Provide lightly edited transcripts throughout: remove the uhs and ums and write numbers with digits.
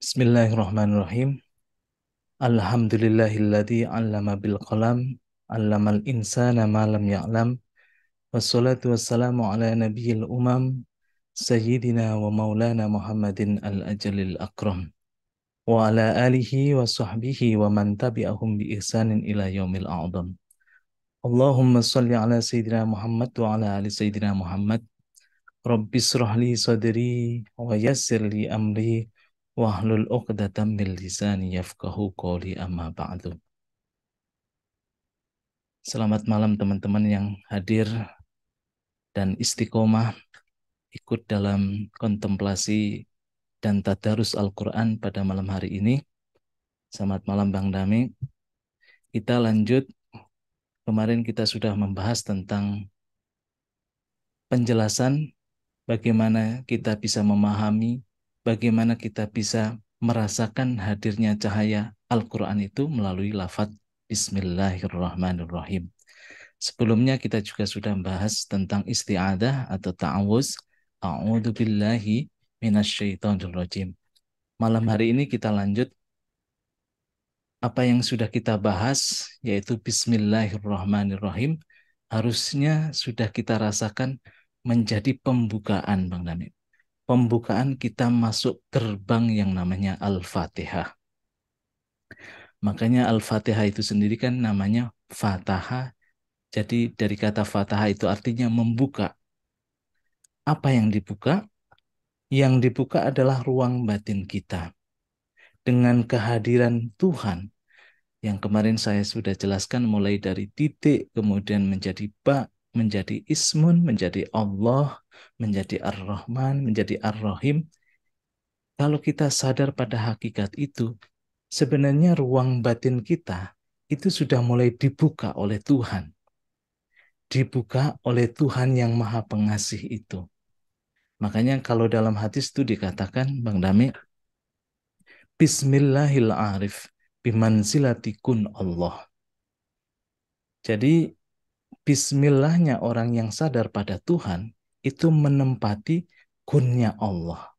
Bismillahirrahmanirrahim. Alhamdulillahilladzi 'allama bil qalam, 'allamal insana ma lam ya'lam. Wassalatu wassalamu ala nabiyil umam, sayyidina wa maulana Muhammadin al-ajalil akram. Wa ala alihi wa sahbihi wa man tabi'ahum bi ihsanin ila yaumil a'dham. Allahumma salli ala sayyidina Muhammad wa ala ali sayyidina Muhammad. Rabbi israh li sadri wa yassir li amri wahlul 'uqdatam min lisani yafqahu qawli amma ba'du. Selamat malam teman-teman yang hadir dan istiqomah ikut dalam kontemplasi dan tadarus Al-Quran pada malam hari ini. Selamat malam Bang Dami. Kita lanjut, kemarin kita sudah membahas tentang penjelasan bagaimana kita bisa memahami, bagaimana kita bisa merasakan hadirnya cahaya Al-Quran itu melalui lafaz Bismillahirrahmanirrahim. Sebelumnya kita juga sudah membahas tentang isti'adah atau ta'awuz. A'udzu billahi minasyaitonir rajim. Malam hari ini kita lanjut apa yang sudah kita bahas, yaitu Bismillahirrahmanirrahim. Harusnya sudah kita rasakan menjadi pembukaan, Bang Dani. Pembukaan kita masuk gerbang yang namanya Al-Fatihah. Makanya Al-Fatihah itu sendiri kan namanya Fatahah. Jadi dari kata Fatahah itu artinya membuka. Apa yang dibuka? Yang dibuka adalah ruang batin kita. Dengan kehadiran Tuhan, yang kemarin saya sudah jelaskan mulai dari titik, kemudian menjadi ba, menjadi ismun, menjadi Allah, menjadi Ar-Rahman, menjadi Ar-Rahim. Kalau kita sadar pada hakikat itu, sebenarnya ruang batin kita itu sudah mulai dibuka oleh Tuhan. Dibuka oleh Tuhan yang Maha Pengasih itu. Makanya kalau dalam hadis itu dikatakan, Bang Dami, Bismillahil arif bimanzilati kun Allah. Jadi Bismillahnya orang yang sadar pada Tuhan itu menempati kunnya Allah.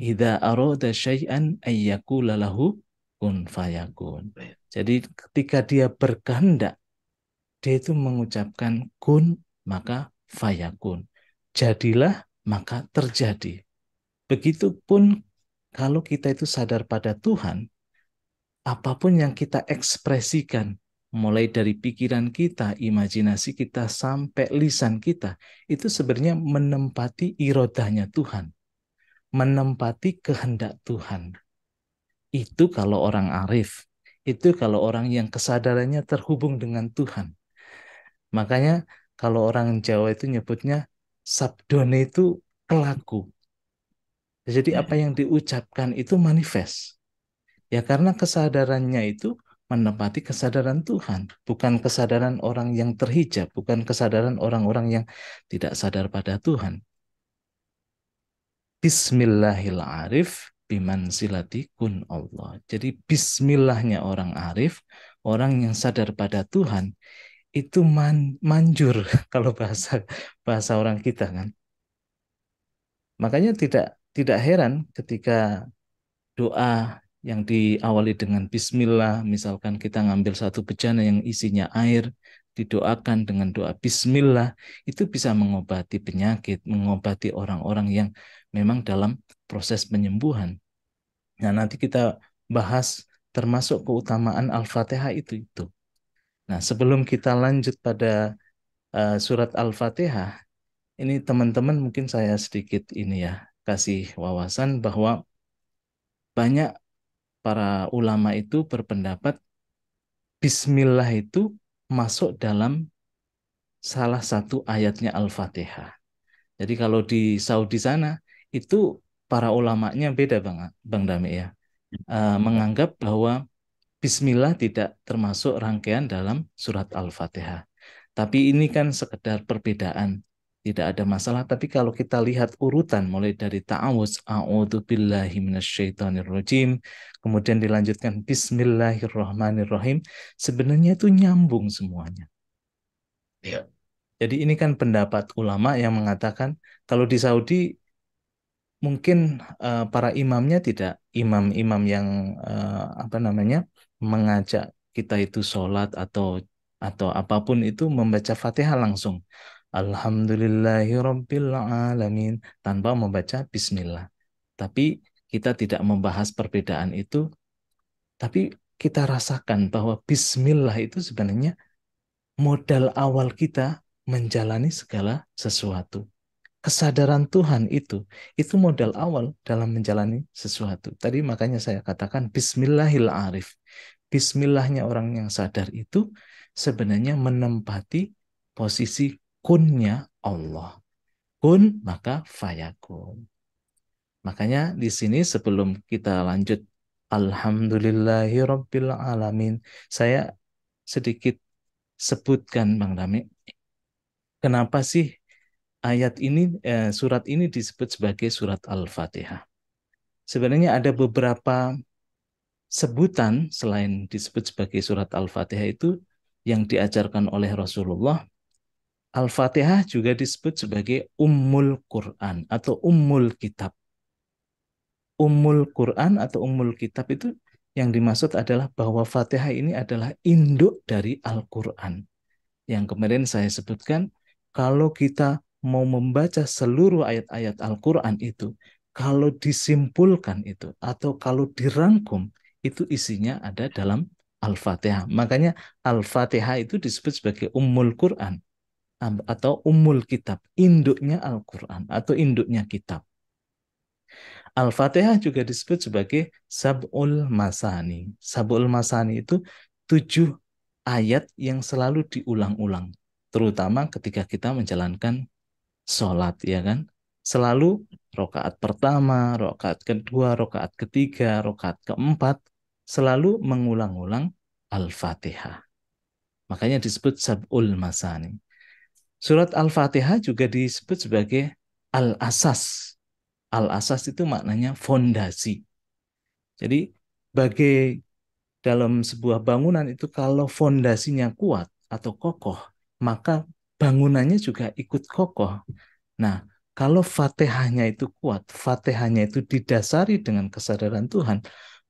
Idza arada syai'an ayyakula lahu kun fayakun. Jadi ketika dia berkehendak, dia itu mengucapkan kun maka fayakun. Jadilah maka terjadi. Begitupun kalau kita itu sadar pada Tuhan, apapun yang kita ekspresikan, mulai dari pikiran kita, imajinasi kita, sampai lisan kita, itu sebenarnya menempati irodahnya Tuhan, menempati kehendak Tuhan. Itu kalau orang arif, itu kalau orang yang kesadarannya terhubung dengan Tuhan. Makanya kalau orang Jawa itu nyebutnya sabdone itu pelaku. Jadi apa yang diucapkan itu manifest. Ya karena kesadarannya itu menempati kesadaran Tuhan, bukan kesadaran orang yang terhijab, bukan kesadaran orang-orang yang tidak sadar pada Tuhan. Bismillahil arif bimanzilati kun Allah. Jadi bismillahnya orang arif, orang yang sadar pada Tuhan, itu manjur kalau bahasa bahasa orang kita kan. Makanya tidak heran ketika doa yang diawali dengan bismillah, misalkan kita ngambil satu bejana yang isinya air, didoakan dengan doa bismillah, itu bisa mengobati penyakit, mengobati orang-orang yang memang dalam proses penyembuhan. Nah, nanti kita bahas termasuk keutamaan Al-Fatihah itu. Nah, sebelum kita lanjut pada surat Al-Fatihah, ini teman-teman mungkin saya sedikit ini ya, kasih wawasan bahwa banyak para ulama itu berpendapat Bismillah itu masuk dalam salah satu ayatnya Al-Fatihah. Jadi kalau di Saudi sana itu para ulamanya beda Bang Dami ya. Menganggap bahwa Bismillah tidak termasuk rangkaian dalam surat Al-Fatihah. Tapi ini kan sekedar perbedaan. Tidak ada masalah. Tapi kalau kita lihat urutan mulai dari ta'awuz, a'udzu billahi minasyaitonir rajim, kemudian dilanjutkan Bismillahirrahmanirrahim, sebenarnya itu nyambung semuanya. Ya, Jadi ini kan pendapat ulama yang mengatakan kalau di Saudi mungkin para imamnya tidak imam-imam yang apa namanya mengajak kita itu sholat atau apapun itu membaca Fatihah langsung. Alhamdulillahirabbil alamin tanpa membaca bismillah. Tapi kita tidak membahas perbedaan itu, tapi kita rasakan bahwa bismillah itu sebenarnya modal awal kita menjalani segala sesuatu. Kesadaran Tuhan itu modal awal dalam menjalani sesuatu. Tadi makanya saya katakan Bismillahil Arif. Bismillahnya orang yang sadar itu sebenarnya menempati posisi kunnya Allah. Kun maka fayakun. Makanya di sini sebelum kita lanjut Alhamdulillahirabbil alamin, saya sedikit sebutkan Bang Dami, kenapa sih ayat ini, surat ini disebut sebagai surat Al-Fatihah. Sebenarnya ada beberapa sebutan selain disebut sebagai surat Al-Fatihah itu yang diajarkan oleh Rasulullah. Al-Fatihah juga disebut sebagai Ummul Quran atau Ummul Kitab. Ummul Quran atau Ummul Kitab itu yang dimaksud adalah bahwa Fatihah ini adalah induk dari Al-Quran. Yang kemarin saya sebutkan, kalau kita mau membaca seluruh ayat-ayat Al-Quran itu, kalau disimpulkan itu, atau kalau dirangkum, itu isinya ada dalam Al-Fatihah. Makanya Al-Fatihah itu disebut sebagai Ummul Quran atau Ummul Kitab, induknya Al-Quran atau induknya kitab. Al-Fatihah juga disebut sebagai Sab'ul Masani. Sab'ul Masani itu 7 ayat yang selalu diulang-ulang, terutama ketika kita menjalankan sholat, ya kan? Selalu rokaat pertama, rokaat kedua, rokaat ketiga, rokaat keempat, selalu mengulang-ulang Al-Fatihah. Makanya disebut Sab'ul Masani. Surat Al-Fatihah juga disebut sebagai Al-Asas. Al-Asas itu maknanya fondasi. Jadi bagai dalam sebuah bangunan itu kalau fondasinya kuat atau kokoh, maka bangunannya juga ikut kokoh. Nah, kalau Fatihahnya itu kuat, Fatihahnya itu didasari dengan kesadaran Tuhan,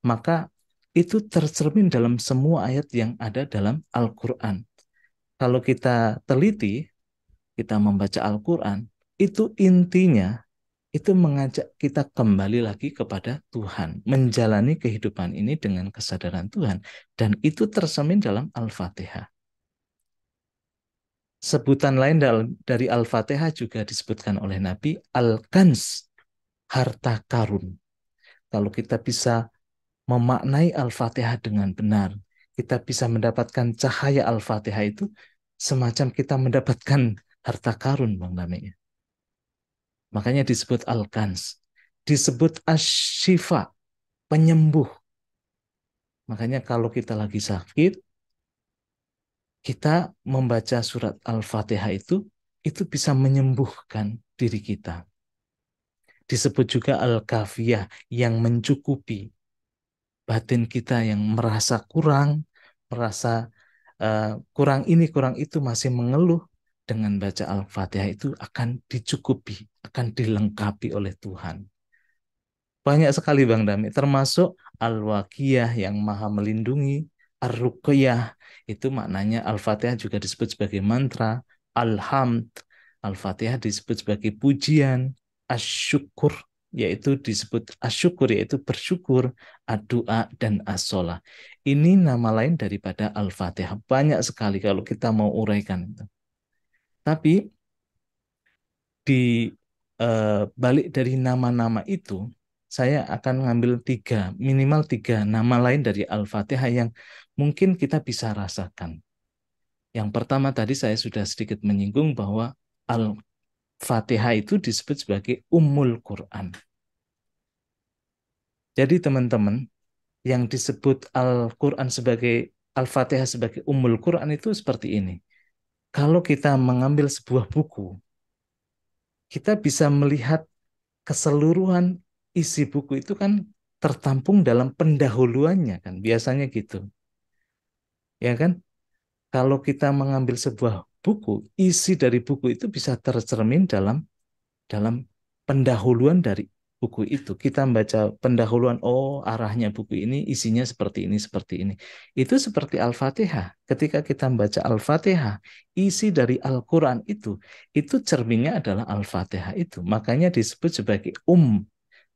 maka itu tercermin dalam semua ayat yang ada dalam Al-Quran. Kalau kita teliti, kita membaca Al-Quran, itu intinya itu mengajak kita kembali lagi kepada Tuhan, menjalani kehidupan ini dengan kesadaran Tuhan, dan itu tercermin dalam Al-Fatihah. Sebutan lain dari Al-Fatihah juga disebutkan oleh Nabi, Al-Kans, harta karun. Kalau kita bisa memaknai Al-Fatihah dengan benar, kita bisa mendapatkan cahaya Al-Fatihah itu semacam kita mendapatkan harta karun, Bang Dami. Makanya disebut Al-Kans. Disebut Asy-Syifa, penyembuh. Makanya kalau kita lagi sakit, kita membaca surat Al-Fatihah itu bisa menyembuhkan diri kita. Disebut juga Al-Kafiyah, yang mencukupi batin kita yang merasa kurang, merasa kurang ini, kurang itu, masih mengeluh. Dengan baca Al-Fatihah itu akan dicukupi, akan dilengkapi oleh Tuhan. Banyak sekali Bang Dami, termasuk Al-Waqiyah yang maha melindungi, Ar-Ruqyah, itu maknanya Al-Fatihah juga disebut sebagai mantra, Alhamd, Al-Fatihah disebut sebagai pujian, Asyukur, yaitu disebut asyukur, yaitu bersyukur, Ad-Du'a, dan As-Sholah. Ini nama lain daripada Al-Fatihah. Banyak sekali kalau kita mau uraikan itu. Tapi di balik dari nama-nama itu, saya akan mengambil minimal tiga nama lain dari Al-Fatihah yang mungkin kita bisa rasakan. Yang pertama tadi saya sudah sedikit menyinggung bahwa Al-Fatihah itu disebut sebagai Ummul Quran. Jadi teman-teman, yang disebut Al-Quran sebagai Al-Fatihah sebagai Ummul Quran itu seperti ini. Kalau kita mengambil sebuah buku, kita bisa melihat keseluruhan isi buku itu kan tertampung dalam pendahuluannya kan, biasanya gitu. Ya kan? Kalau kita mengambil sebuah buku, isi dari buku itu bisa tercermin dalam dalam pendahuluan dari buku itu, kita membaca pendahuluan, oh arahnya buku ini isinya seperti ini, seperti ini. Itu seperti Al-Fatihah. Ketika kita membaca Al-Fatihah, isi dari Al-Quran itu cerminnya adalah Al-Fatihah itu. Makanya disebut sebagai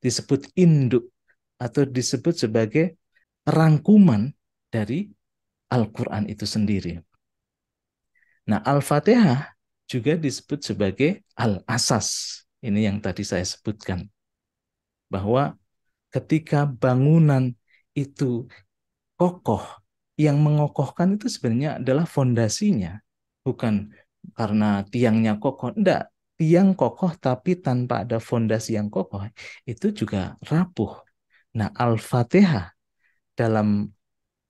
disebut induk, atau disebut sebagai rangkuman dari Al-Quran itu sendiri. Nah, Al-Fatihah juga disebut sebagai Al-Asas. Ini yang tadi saya sebutkan. Bahwa ketika bangunan itu kokoh, yang mengokohkan itu sebenarnya adalah fondasinya. Bukan karena tiangnya kokoh. Enggak, tiang kokoh tapi tanpa ada fondasi yang kokoh, itu juga rapuh. Nah, Al-Fatihah dalam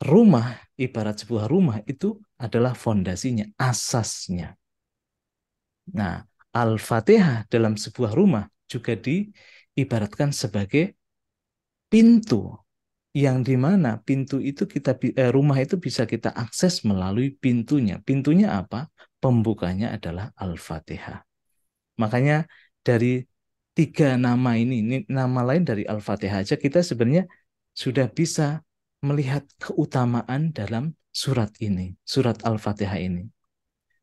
rumah, ibarat sebuah rumah, itu adalah fondasinya, asasnya. Nah, Al-Fatihah dalam sebuah rumah juga diibaratkan sebagai pintu, yang dimana pintu itu rumah itu bisa kita akses melalui pintunya. Pintunya apa? Pembukanya adalah Al-Fatihah. Makanya dari tiga nama ini nama lain dari Al-Fatihah aja kita sebenarnya sudah bisa melihat keutamaan dalam surat ini, surat Al-Fatihah ini.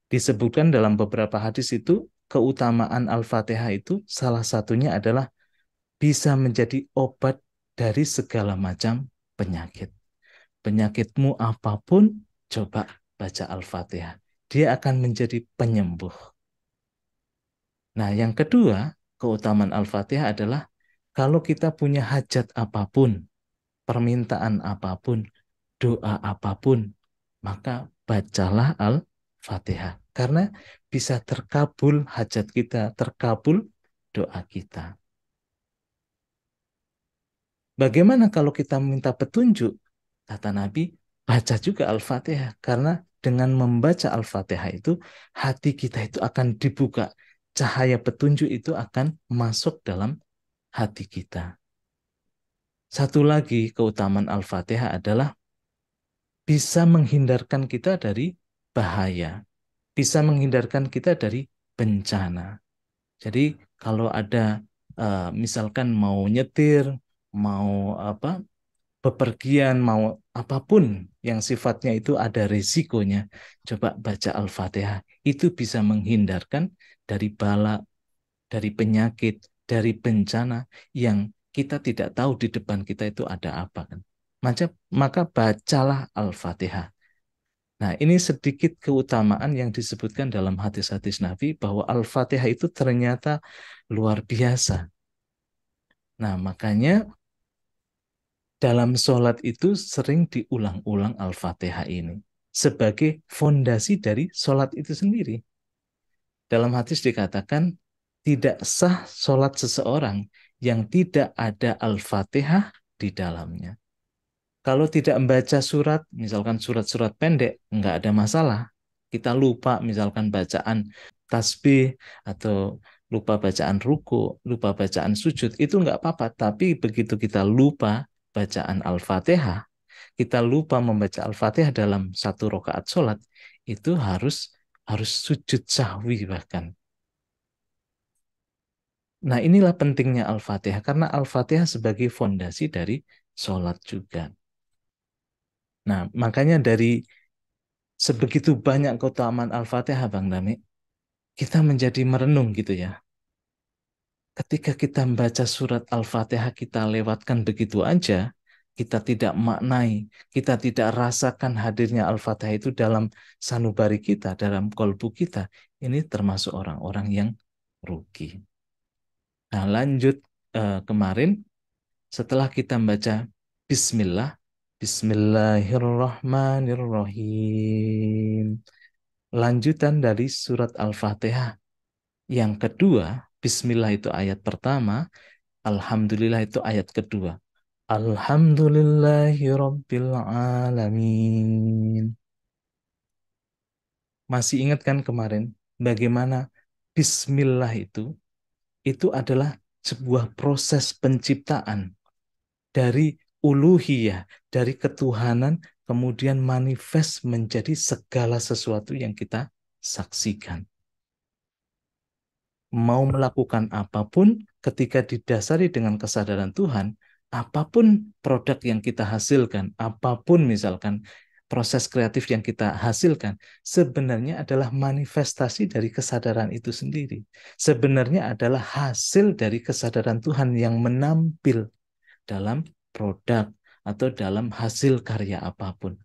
Disebutkan dalam beberapa hadis itu, keutamaan Al-Fatihah itu salah satunya adalah bisa menjadi obat dari segala macam penyakit. Penyakitmu apapun, coba baca Al-Fatihah. Dia akan menjadi penyembuh. Nah, yang kedua, keutamaan Al-Fatihah adalah kalau kita punya hajat apapun, permintaan apapun, doa apapun, maka bacalah Al-Fatihah. Karena bisa terkabul hajat kita, terkabul doa kita. Bagaimana kalau kita minta petunjuk? Kata Nabi, baca juga Al-Fatihah. Karena dengan membaca Al-Fatihah itu, hati kita itu akan dibuka. Cahaya petunjuk itu akan masuk dalam hati kita. Satu lagi keutamaan Al-Fatihah adalah bisa menghindarkan kita dari bahaya. Bisa menghindarkan kita dari bencana. Jadi kalau ada misalkan mau nyetir, mau apa bepergian, mau apapun yang sifatnya itu ada risikonya, coba baca Al-Fatihah. Itu bisa menghindarkan dari bala, dari penyakit, dari bencana yang kita tidak tahu di depan kita itu ada apa kan. Maka bacalah Al-Fatihah. Nah, ini sedikit keutamaan yang disebutkan dalam hadis-hadis Nabi bahwa Al-Fatihah itu ternyata luar biasa. Nah, makanya dalam sholat itu sering diulang-ulang Al-Fatihah ini sebagai fondasi dari sholat itu sendiri. Dalam hadis dikatakan, tidak sah sholat seseorang yang tidak ada Al-Fatihah di dalamnya. Kalau tidak membaca surat, misalkan surat-surat pendek, nggak ada masalah. Kita lupa misalkan bacaan tasbih atau lupa bacaan ruku, lupa bacaan sujud, itu nggak apa-apa. Tapi begitu kita lupa bacaan Al-Fatihah, kita lupa membaca Al-Fatihah dalam satu rakaat sholat, itu harus sujud sahwi bahkan. Nah, inilah pentingnya Al-Fatihah, karena Al-Fatihah sebagai fondasi dari sholat juga. Nah, makanya dari sebegitu banyak keutamaan Al-Fatihah, Bang Dami, kita menjadi merenung gitu ya. Ketika kita membaca surat Al-Fatihah, kita lewatkan begitu aja, kita tidak maknai, kita tidak rasakan hadirnya Al-Fatihah itu dalam sanubari kita, dalam kolbu kita. Ini termasuk orang-orang yang rugi. Nah, lanjut kemarin, setelah kita membaca Bismillah, Bismillahirrahmanirrahim. Lanjutan dari surat Al-Fatihah. Yang kedua, Bismillah itu ayat pertama, Alhamdulillah itu ayat kedua. Alhamdulillahirabbil alamin. Masih ingat kan kemarin bagaimana Bismillah itu adalah sebuah proses penciptaan dari uluhiyah, dari ketuhanan, kemudian manifest menjadi segala sesuatu yang kita saksikan. Mau melakukan apapun, ketika didasari dengan kesadaran Tuhan, apapun produk yang kita hasilkan, apapun misalkan proses kreatif yang kita hasilkan, sebenarnya adalah manifestasi dari kesadaran itu sendiri. Sebenarnya adalah hasil dari kesadaran Tuhan yang menampil dalam produk atau dalam hasil karya apapun.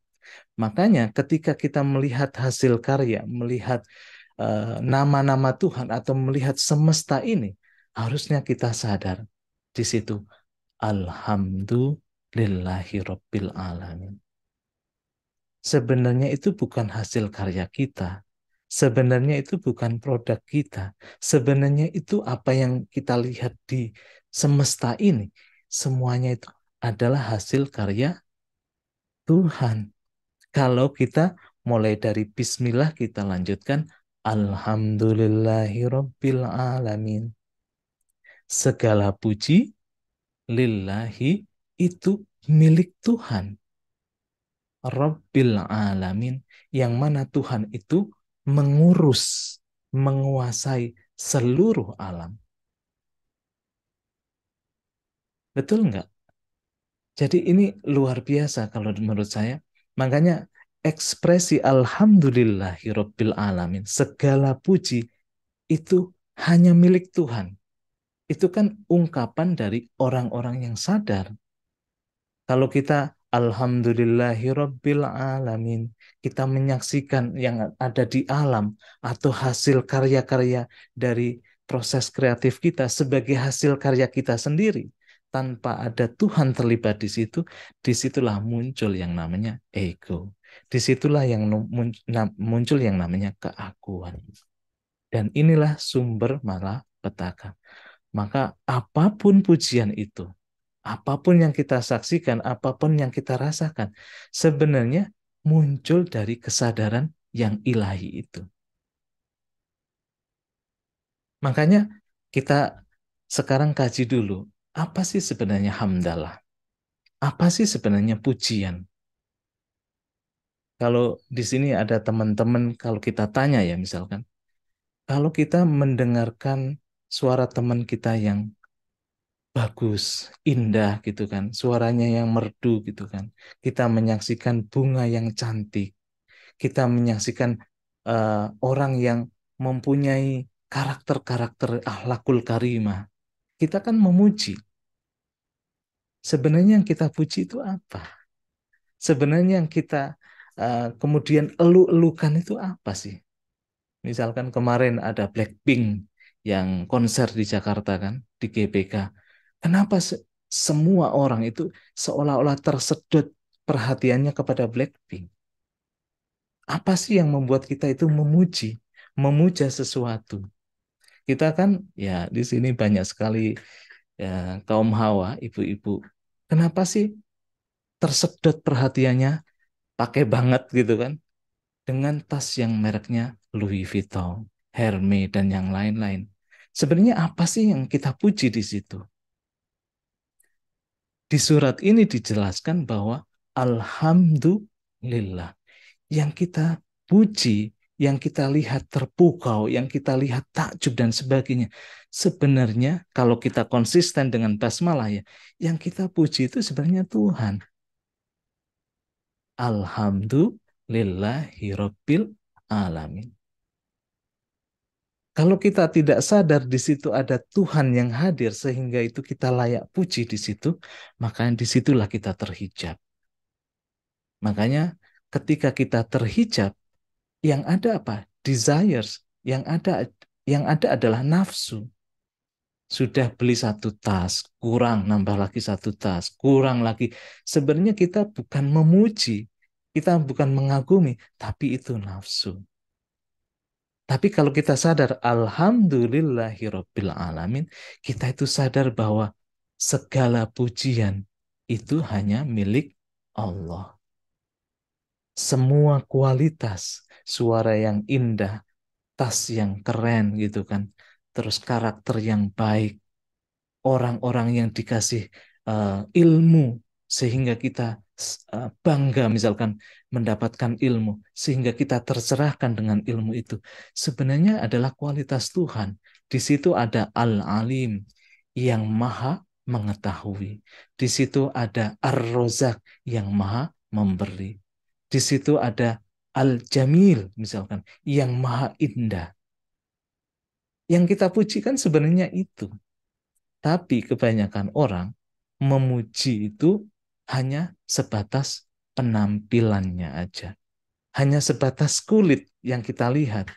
Makanya ketika kita melihat hasil karya, melihat nama-nama Tuhan atau melihat semesta ini, harusnya kita sadar di situ. Alhamdulillahi Rabbil Alamin. Sebenarnya itu bukan hasil karya kita. Sebenarnya itu bukan produk kita. Sebenarnya itu apa yang kita lihat di semesta ini. Semuanya itu adalah hasil karya Tuhan. Kalau kita mulai dari Bismillah kita lanjutkan Alhamdulillahirabbil alamin. Segala puji lillahi itu milik Tuhan. Rabbil alamin, yang mana Tuhan itu mengurus, menguasai seluruh alam. Betul nggak? Jadi ini luar biasa kalau menurut saya. Makanya ekspresi Alhamdulillahirabbil alamin, segala puji itu hanya milik Tuhan. Itu kan ungkapan dari orang-orang yang sadar. Kalau kita Alhamdulillahirabbil alamin, kita menyaksikan yang ada di alam atau hasil karya-karya dari proses kreatif kita sebagai hasil karya kita sendiri tanpa ada Tuhan terlibat di situ, disitulah muncul yang namanya ego. Disitulah yang muncul yang namanya keakuan. Dan inilah sumber malapetaka. Maka apapun pujian itu, apapun yang kita saksikan, apapun yang kita rasakan, sebenarnya muncul dari kesadaran yang ilahi itu. Makanya kita sekarang kaji dulu, apa sih sebenarnya hamdalah? Apa sih sebenarnya pujian? Kalau di sini ada teman-teman, kalau kita tanya ya misalkan, kalau kita mendengarkan suara teman kita yang bagus, indah gitu kan, suaranya yang merdu gitu kan. Kita menyaksikan bunga yang cantik, kita menyaksikan orang yang mempunyai karakter-karakter akhlakul karimah. Kita kan memuji. Sebenarnya yang kita puji itu apa? Sebenarnya yang kita kemudian elu-elukan itu apa sih? Misalkan kemarin ada Blackpink yang konser di Jakarta kan, di GBK. Kenapa semua orang itu seolah-olah tersedot perhatiannya kepada Blackpink? Apa sih yang membuat kita itu memuji, memuja sesuatu? Kita kan ya di sini banyak sekali ya, kaum hawa, ibu-ibu. Kenapa sih tersedot perhatiannya pakai banget gitu kan? Dengan tas yang mereknya Louis Vuitton, Hermes, dan yang lain-lain. Sebenarnya apa sih yang kita puji di situ? Di surat ini dijelaskan bahwa Alhamdulillah, yang kita puji, yang kita lihat terpukau, yang kita lihat takjub dan sebagainya. Sebenarnya kalau kita konsisten dengan basmalah ya, yang kita puji itu sebenarnya Tuhan. Alhamdulillahirabbil alamin. Kalau kita tidak sadar di situ ada Tuhan yang hadir sehingga itu kita layak puji di situ, maka disitulah kita terhijab. Makanya ketika kita terhijab, yang ada apa? Desires, yang ada adalah nafsu. Sudah beli satu tas, kurang, nambah lagi satu tas, kurang lagi. Sebenarnya kita bukan memuji, kita bukan mengagumi, tapi itu nafsu. Tapi kalau kita sadar, Alhamdulillahirabbil alamin, kita itu sadar bahwa segala pujian itu hanya milik Allah. Semua kualitas, suara yang indah, tas yang keren gitu kan, terus karakter yang baik, orang-orang yang dikasih ilmu sehingga kita bangga misalkan mendapatkan ilmu sehingga kita tercerahkan dengan ilmu itu sebenarnya adalah kualitas Tuhan. Di situ ada Al-Alim yang maha mengetahui. Di situ ada Ar-Rozak yang maha memberi. Di situ ada Al-Jamil misalkan yang maha indah. Yang kita puji kan sebenarnya itu. Tapi kebanyakan orang memuji itu hanya sebatas penampilannya aja. Hanya sebatas kulit yang kita lihat.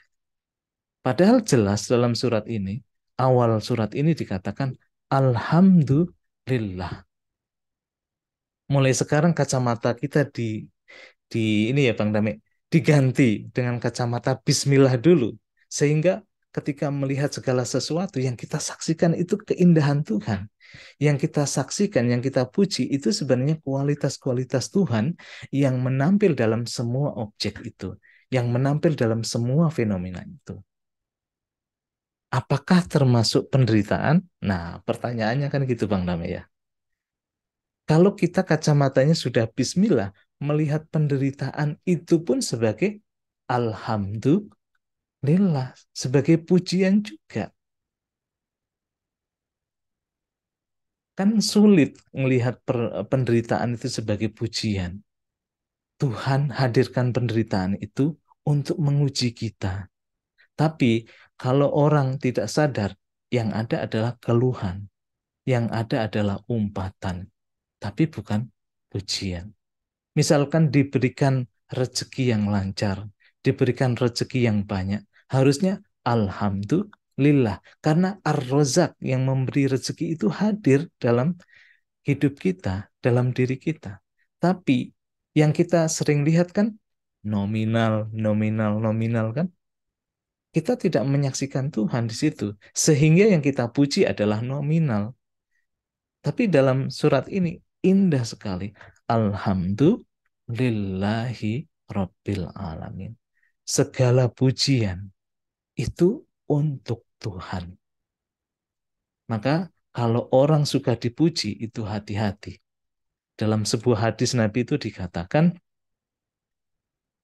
Padahal jelas dalam surat ini, awal surat ini dikatakan Alhamdulillah. Mulai sekarang kacamata kita di ini ya Bang Dame, diganti dengan kacamata Bismillah dulu. Sehingga ketika melihat segala sesuatu yang kita saksikan itu keindahan Tuhan. Yang kita saksikan, yang kita puji itu sebenarnya kualitas-kualitas Tuhan yang menampil dalam semua objek itu. Yang menampil dalam semua fenomena itu. Apakah termasuk penderitaan? Nah, pertanyaannya kan gitu Bang Dame ya. Kalau kita kacamatanya sudah bismillah, melihat penderitaan itu pun sebagai alhamdulillah, sebagai pujian juga. Kan sulit melihat penderitaan itu sebagai pujian. Tuhan hadirkan penderitaan itu untuk menguji kita. Tapi kalau orang tidak sadar, yang ada adalah keluhan, yang ada adalah umpatan, tapi bukan pujian. Misalkan diberikan rezeki yang lancar, diberikan rezeki yang banyak, harusnya alhamdulillah. Karena Ar-Rozak yang memberi rezeki itu hadir dalam hidup kita, dalam diri kita. Tapi yang kita sering lihat kan nominal, nominal, nominal kan. Kita tidak menyaksikan Tuhan di situ. Sehingga yang kita puji adalah nominal. Tapi dalam surat ini indah sekali. Alhamdulillahi Rabbil Alamin. Segala pujian itu untuk Tuhan. Maka kalau orang suka dipuji itu hati-hati. Dalam sebuah hadis Nabi itu dikatakan,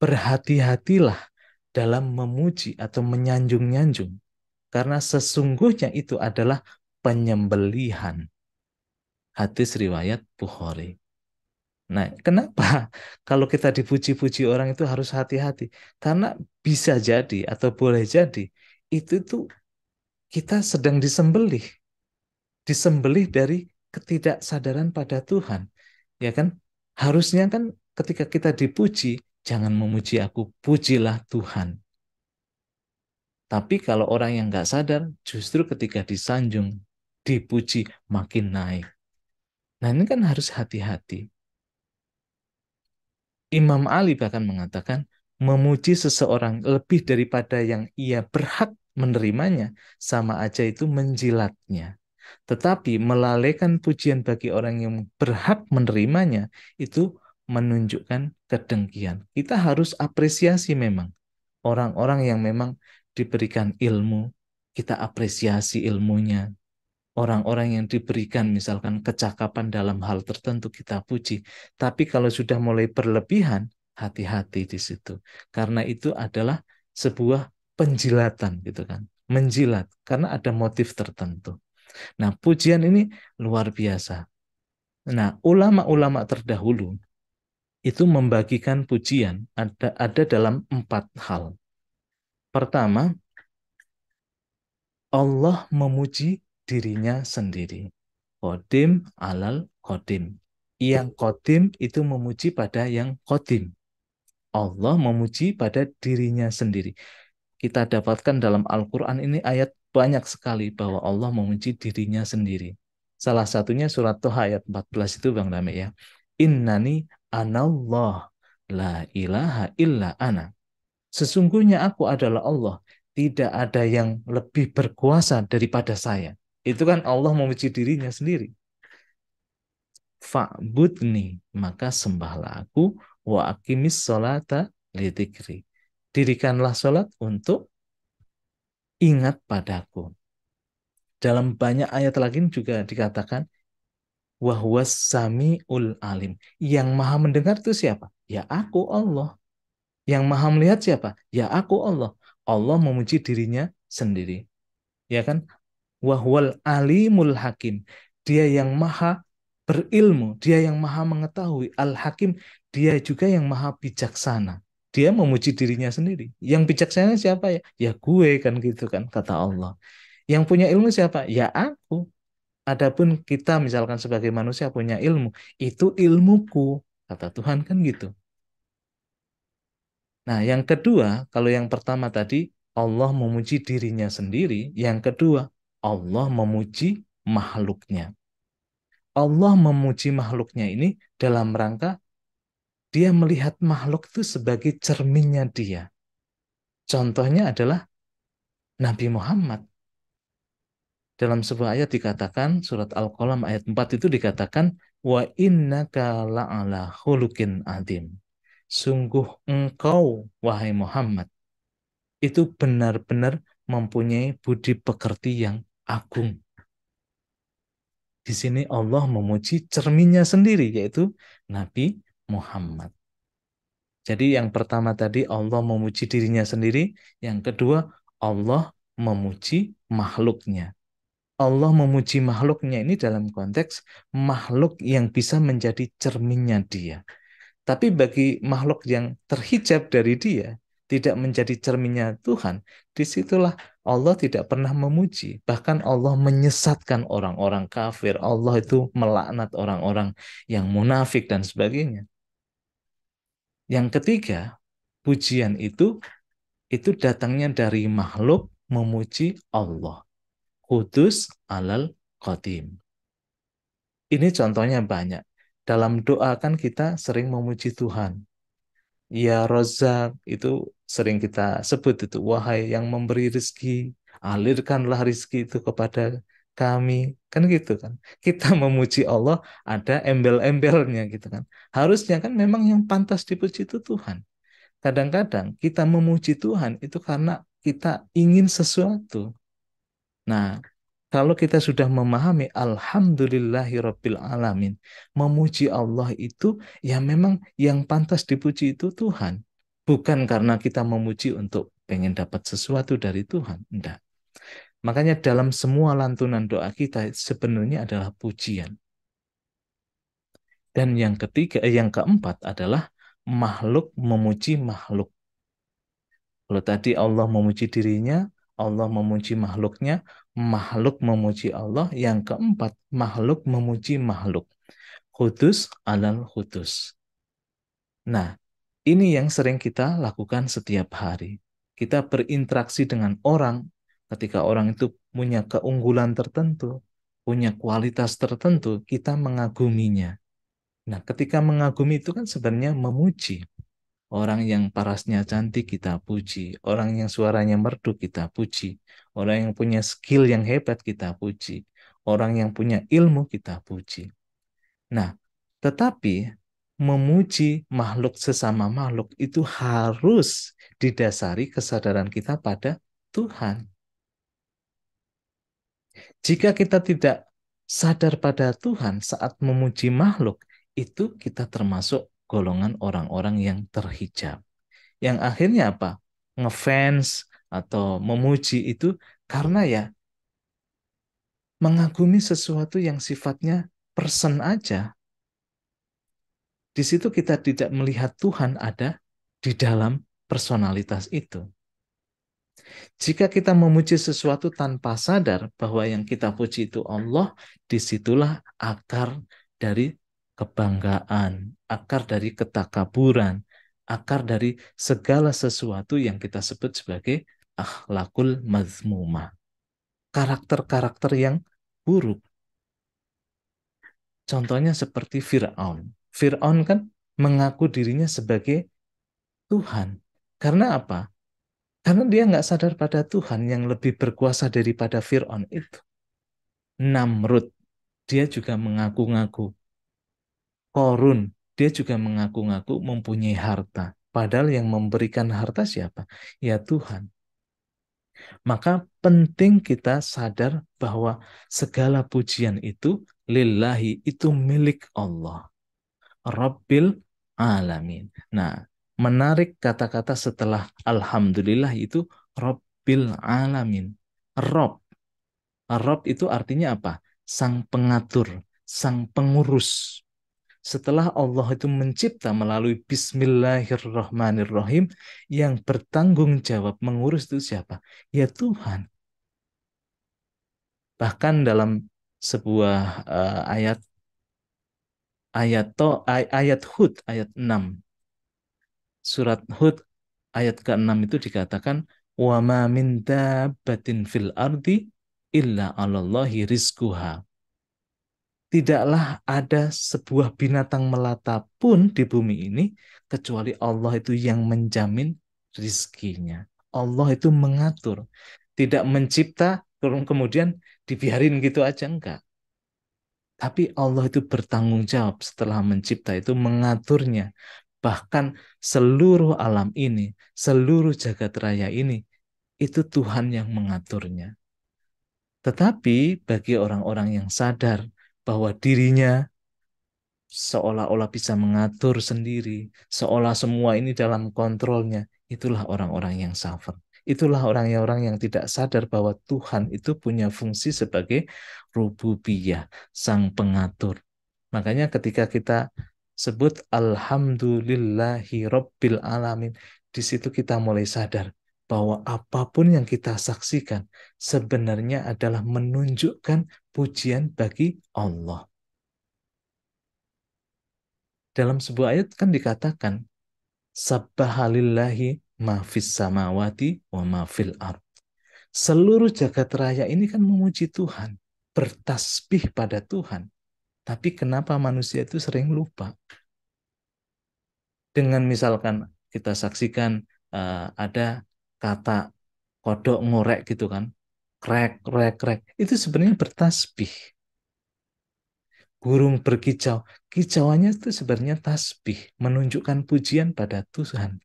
berhati-hatilah dalam memuji atau menyanjung-nyanjung. Karena sesungguhnya itu adalah penyembelihan. Hadis riwayat Bukhari. Nah, kenapa kalau kita dipuji-puji orang itu harus hati-hati? Karena bisa jadi atau boleh jadi itu tuh kita sedang disembelih, disembelih dari ketidaksadaran pada Tuhan. Ya kan? Harusnya kan ketika kita dipuji, jangan memuji aku, pujilah Tuhan. Tapi kalau orang yang nggak sadar, justru ketika disanjung, dipuji, makin naik. Nah ini kan harus hati-hati. Imam Ali bahkan mengatakan, memuji seseorang lebih daripada yang ia berhak menerimanya, sama aja itu menjilatnya. Tetapi melalaikan pujian bagi orang yang berhak menerimanya, itu menunjukkan kedengkian. Kita harus apresiasi memang. Orang-orang yang memang diberikan ilmu, kita apresiasi ilmunya. Orang-orang yang diberikan misalkan kecakapan dalam hal tertentu kita puji. Tapi kalau sudah mulai berlebihan, hati-hati di situ. Karena itu adalah sebuah penjilatan gitu kan. Menjilat karena ada motif tertentu. Nah, pujian ini luar biasa. Nah, ulama-ulama terdahulu itu membagikan pujian ada dalam 4 hal. Pertama, Allah memuji dirinya sendiri. Kodim alal kodim. Yang kodim itu memuji pada yang kodim. Allah memuji pada dirinya sendiri. Kita dapatkan dalam Al-Quran ini ayat banyak sekali bahwa Allah memuji dirinya sendiri. Salah satunya surat Toha ayat 14 itu Bang Dame ya. Innani anallah la ilaha illa ana. Sesungguhnya aku adalah Allah. Tidak ada yang lebih berkuasa daripada saya. Itu kan Allah memuji dirinya sendiri. Fa'budni, maka sembahlah aku, wa aqimis sholata lidzikri. Dirikanlah sholat untuk ingat padaku. Dalam banyak ayat lagi juga dikatakan, wahwas sami'ul alim. Yang maha mendengar itu siapa? Ya aku Allah. Yang maha melihat siapa? Ya aku Allah. Allah memuji dirinya sendiri. Ya kan? Wahwal alimul hakim. Dia yang maha berilmu, dia yang maha mengetahui. Al-hakim, dia juga yang maha bijaksana. Dia memuji dirinya sendiri. Yang bijaksana siapa ya? Ya gue kan gitu kan kata Allah. Yang punya ilmu siapa? Ya aku. Adapun kita misalkan sebagai manusia punya ilmu, itu ilmuku kata Tuhan kan gitu. Nah, yang kedua, kalau yang pertama tadi Allah memuji dirinya sendiri, yang kedua Allah memuji makhluknya. Allah memuji makhluknya ini dalam rangka dia melihat makhluk itu sebagai cerminnya dia. Contohnya adalah Nabi Muhammad. Dalam sebuah ayat dikatakan, surat Al-Qalam ayat 4 itu dikatakan, wa innaka la'ala khuluqin adzim. Sungguh engkau, wahai Muhammad, itu benar-benar mempunyai budi pekerti yang agung. Di sini Allah memuji cerminnya sendiri, yaitu Nabi Muhammad. Jadi yang pertama tadi Allah memuji dirinya sendiri, yang kedua Allah memuji makhluknya. Allah memuji makhluknya ini dalam konteks makhluk yang bisa menjadi cerminnya dia. Tapi bagi makhluk yang terhijab dari dia, tidak menjadi cerminnya Tuhan, disitulah Allah tidak pernah memuji. Bahkan Allah menyesatkan orang-orang kafir. Allah itu melaknat orang-orang yang munafik dan sebagainya. Yang ketiga, pujian itu datangnya dari makhluk memuji Allah. Kudus alal qadim. Ini contohnya banyak. Dalam doa kan kita sering memuji Tuhan. Ya Rozak itu sering kita sebut itu. Wahai yang memberi rezeki, alirkanlah rezeki itu kepada kami. Kan gitu kan. Kita memuji Allah ada embel-embelnya gitu kan. Harusnya kan memang yang pantas dipuji itu Tuhan. Kadang-kadang kita memuji Tuhan itu karena kita ingin sesuatu. Nah, kalau kita sudah memahami Alhamdulillahirabbil alamin, memuji Allah itu ya memang yang pantas dipuji itu Tuhan. Bukan karena kita memuji untuk pengen dapat sesuatu dari Tuhan. Enggak. Makanya dalam semua lantunan doa kita sebenarnya adalah pujian. Dan yang ketiga, yang keempat adalah makhluk memuji makhluk. Kalau tadi Allah memuji dirinya, Allah memuji makhluknya, makhluk memuji Allah. Yang keempat, makhluk memuji makhluk. Kudus alal kudus. Nah, ini yang sering kita lakukan setiap hari. Kita berinteraksi dengan orang, ketika orang itu punya keunggulan tertentu, punya kualitas tertentu, kita mengaguminya. Nah, ketika mengagumi itu kan sebenarnya memuji. Orang yang parasnya cantik kita puji. Orang yang suaranya merdu kita puji. Orang yang punya skill yang hebat kita puji. Orang yang punya ilmu kita puji. Nah, tetapi memuji makhluk sesama makhluk itu harus didasari kesadaran kita pada Tuhan. Jika kita tidak sadar pada Tuhan saat memuji makhluk, itu kita termasuk golongan orang-orang yang terhijab. Yang akhirnya apa? Ngefans atau memuji itu karena ya mengagumi sesuatu yang sifatnya person aja. Di situ kita tidak melihat Tuhan ada di dalam personalitas itu. Jika kita memuji sesuatu tanpa sadar bahwa yang kita puji itu Allah, disitulah akar dari kebanggaan, akar dari ketakaburan, akar dari segala sesuatu yang kita sebut sebagai akhlakul mazmumah. Karakter-karakter yang buruk. Contohnya seperti Fir'aun. Fir'aun kan mengaku dirinya sebagai Tuhan. Karena apa? Karena dia nggak sadar pada Tuhan yang lebih berkuasa daripada Fir'aun itu. Namrud, dia juga mengaku-ngaku. Korun, dia juga mengaku-ngaku mempunyai harta. Padahal yang memberikan harta siapa? Ya Tuhan. Maka penting kita sadar bahwa segala pujian itu lillahi, itu milik Allah. Rabbil alamin. Nah, menarik kata-kata setelah Alhamdulillah itu Rabbil alamin. Rob. Ar-Rabb itu artinya apa? Sang pengatur, sang pengurus. Setelah Allah itu mencipta melalui Bismillahirrahmanirrahim, yang bertanggung jawab mengurus itu siapa? Ya Tuhan. Bahkan dalam sebuah ayat ayat Hud ayat 6, surat Hud ayat ke-6 itu dikatakan wa ma min dabbatin fil ardi illa 'alallahi rizquha. Tidaklah ada sebuah binatang melata pun di bumi ini kecuali Allah itu yang menjamin rizkinya. Allah itu mengatur, tidak mencipta kemudian dibiarin gitu aja, enggak. Tapi Allah itu bertanggung jawab setelah mencipta itu mengaturnya. Bahkan seluruh alam ini, seluruh jagat raya ini, itu Tuhan yang mengaturnya. Tetapi bagi orang-orang yang sadar bahwa dirinya seolah-olah bisa mengatur sendiri, seolah semua ini dalam kontrolnya, itulah orang-orang yang suffer. Itulah orang-orang yang tidak sadar bahwa Tuhan itu punya fungsi sebagai rububiyah, sang pengatur. Makanya ketika kita sebut Alhamdulillahi Rabbil Alamin, di situ kita mulai sadar bahwa apapun yang kita saksikan sebenarnya adalah menunjukkan pujian bagi Allah. Dalam sebuah ayat kan dikatakan, Sabbahalillahi ma fis samawati wa ma fil ard. Seluruh jagat raya ini kan memuji Tuhan, bertasbih pada Tuhan. Tapi kenapa manusia itu sering lupa? Dengan misalkan kita saksikan ada kata kodok ngorek gitu kan, krek, krek, krek. Itu sebenarnya bertasbih. Burung berkicau, kicauannya itu sebenarnya tasbih, menunjukkan pujian pada Tuhan.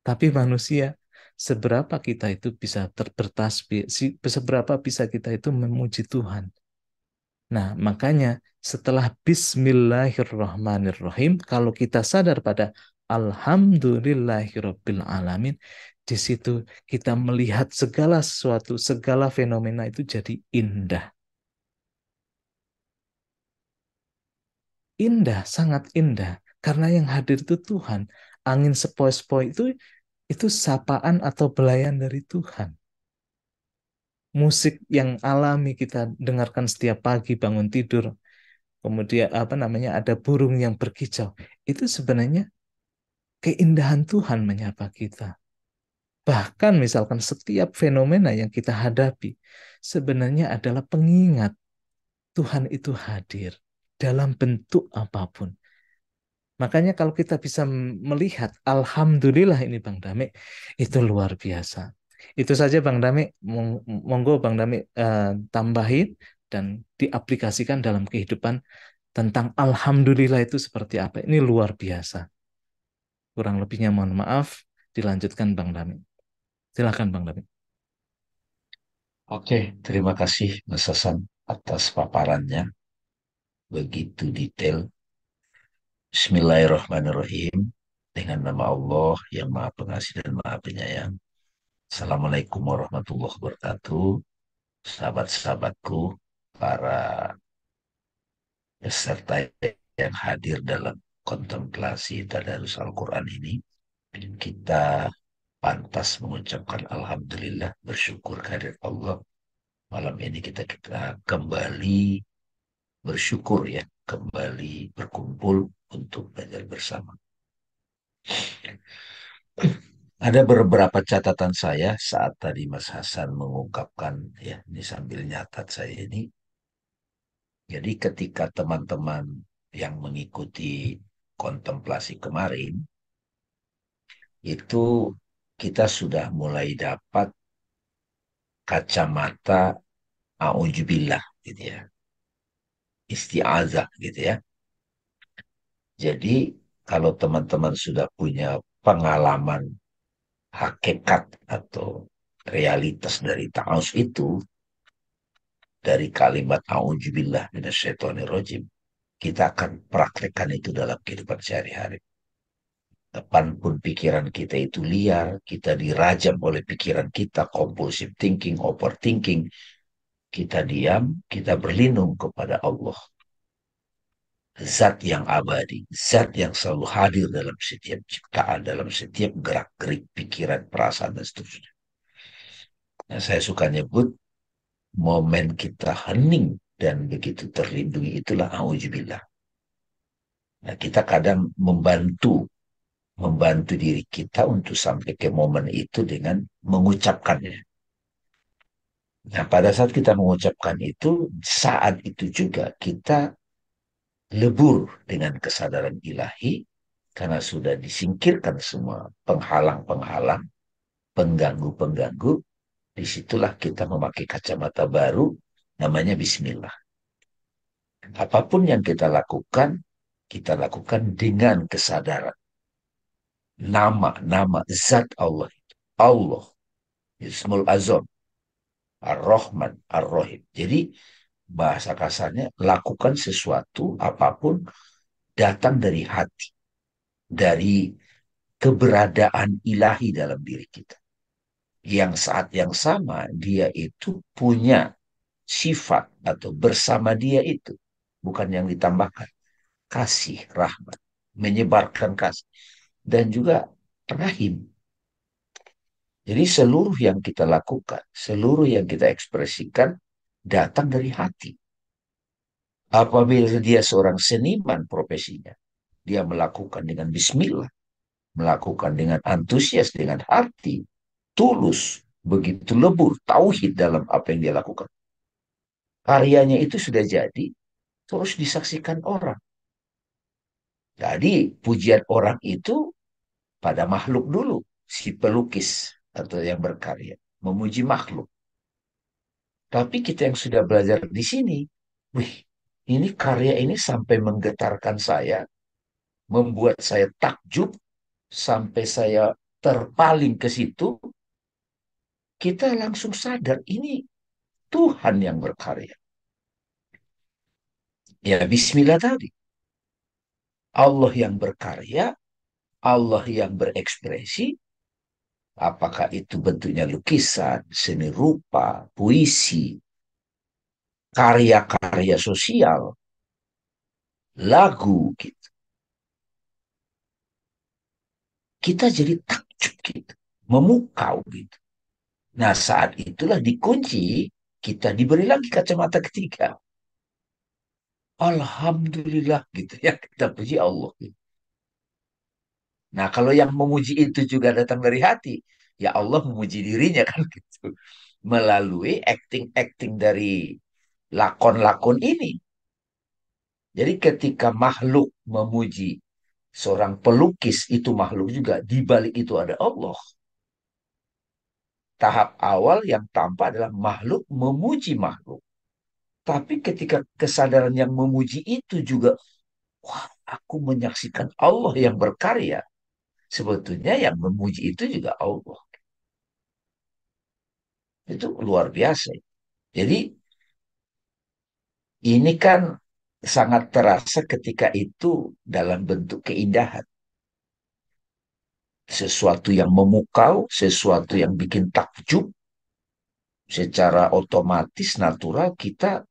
Tapi manusia, seberapa kita itu bisa bertasbih, seberapa bisa kita itu memuji Tuhan. Nah, makanya setelah Bismillahirrahmanirrahim, kalau kita sadar pada Alhamdulillahirabbil alamin, di situ kita melihat segala sesuatu, segala fenomena itu jadi indah. Indah, sangat indah. Karena yang hadir itu Tuhan. Angin sepoi-sepoi itu sapaan atau belayan dari Tuhan. Musik yang alami kita dengarkan setiap pagi bangun tidur, kemudian apa namanya ada burung yang berkicau, itu sebenarnya keindahan Tuhan menyapa kita. Bahkan misalkan setiap fenomena yang kita hadapi sebenarnya adalah pengingat Tuhan itu hadir dalam bentuk apapun. Makanya kalau kita bisa melihat, Alhamdulillah ini Bang Dame, itu luar biasa. Itu saja Bang Dame, monggo Bang Dame tambahin dan diaplikasikan dalam kehidupan tentang Alhamdulillah itu seperti apa. Ini luar biasa. Kurang lebihnya mohon maaf, dilanjutkan Bang Dame. Silakan Bang Dame. Oke, terima kasih Mas Hasan atas paparannya. Begitu detail. Bismillahirrahmanirrahim. Dengan nama Allah yang Maha Pengasih dan Maha Penyayang. Assalamualaikum warahmatullahi wabarakatuh. Sahabat-sahabatku, para peserta yang hadir dalam kontemplasi Tadarus Al-Quran ini, kita pantas mengucapkan Alhamdulillah, bersyukur kehadirat Allah. Malam ini kita kembali bersyukur ya, kembali berkumpul untuk belajar bersama. Ada beberapa catatan saya saat tadi Mas Hasan mengungkapkan, ya ini sambil nyatat saya ini. Jadi ketika teman-teman yang mengikuti kontemplasi kemarin, itu kita sudah mulai dapat kacamata auzubillah gitu ya, isti'azah gitu ya. Jadi kalau teman-teman sudah punya pengalaman hakikat atau realitas dari ta'awuz itu, dari kalimat a'udzubillah minasyaitonirrajim, kita akan praktekkan itu dalam kehidupan sehari-hari. Kapanpun pikiran kita itu liar, kita dirajam oleh pikiran kita, compulsive thinking, overthinking, Kita diam, kita berlindung kepada Allah. Zat yang abadi, zat yang selalu hadir dalam setiap ciptaan, dalam setiap gerak-gerik pikiran, perasaan, dan seterusnya. Nah, saya suka nyebut momen kita hening dan begitu terlindungi itulah auzubillah. Nah, kita kadang membantu diri kita untuk sampai ke momen itu dengan mengucapkannya. Nah, pada saat kita mengucapkan itu, saat itu juga kita lebur dengan kesadaran ilahi karena sudah disingkirkan semua penghalang-penghalang, pengganggu-pengganggu. Disitulah kita memakai kacamata baru, namanya Bismillah. Apapun yang kita lakukan dengan kesadaran. Nama-nama zat Allah. Allah, Ismul Azam, Ar-Rahman, Ar-Rahim. Jadi bahasa kasarnya, lakukan sesuatu apapun datang dari hati, dari keberadaan ilahi dalam diri kita. Yang saat yang sama, dia itu punya sifat atau bersama dia itu. Bukan yang ditambahkan. Kasih, rahmat. Menyebarkan kasih. Dan juga rahim. Jadi seluruh yang kita lakukan, seluruh yang kita ekspresikan, datang dari hati. Apabila dia seorang seniman profesinya, dia melakukan dengan bismillah, melakukan dengan antusias, dengan hati, tulus, begitu lebur, tauhid dalam apa yang dia lakukan. Karyanya itu sudah jadi, terus disaksikan orang. Jadi pujian orang itu pada makhluk dulu, si pelukis atau yang berkarya, memuji makhluk. Tapi kita yang sudah belajar di sini, wih, ini karya ini sampai menggetarkan saya, membuat saya takjub, sampai saya terpaling ke situ, kita langsung sadar ini Tuhan yang berkarya. Ya bismillah tadi. Allah yang berkarya, Allah yang berekspresi, apakah itu bentuknya lukisan, seni rupa, puisi, karya-karya sosial, lagu, gitu. Kita jadi takjub gitu, memukau gitu. Nah saat itulah dikunci, kita diberi lagi kacamata ketiga. Alhamdulillah gitu ya, kita puji Allah. Gitu. Nah kalau yang memuji itu juga datang dari hati, ya Allah memuji dirinya kan gitu. Melalui acting-acting dari lakon-lakon ini. Jadi ketika makhluk memuji seorang pelukis, itu makhluk juga. Di balik itu ada Allah. Tahap awal yang tampak adalah makhluk memuji makhluk. Tapi ketika kesadaran yang memuji itu juga, wah, aku menyaksikan Allah yang berkarya. Sebetulnya yang memuji itu juga Allah. Itu luar biasa. Jadi ini kan sangat terasa ketika itu dalam bentuk keindahan. Sesuatu yang memukau, sesuatu yang bikin takjub, secara otomatis natural kita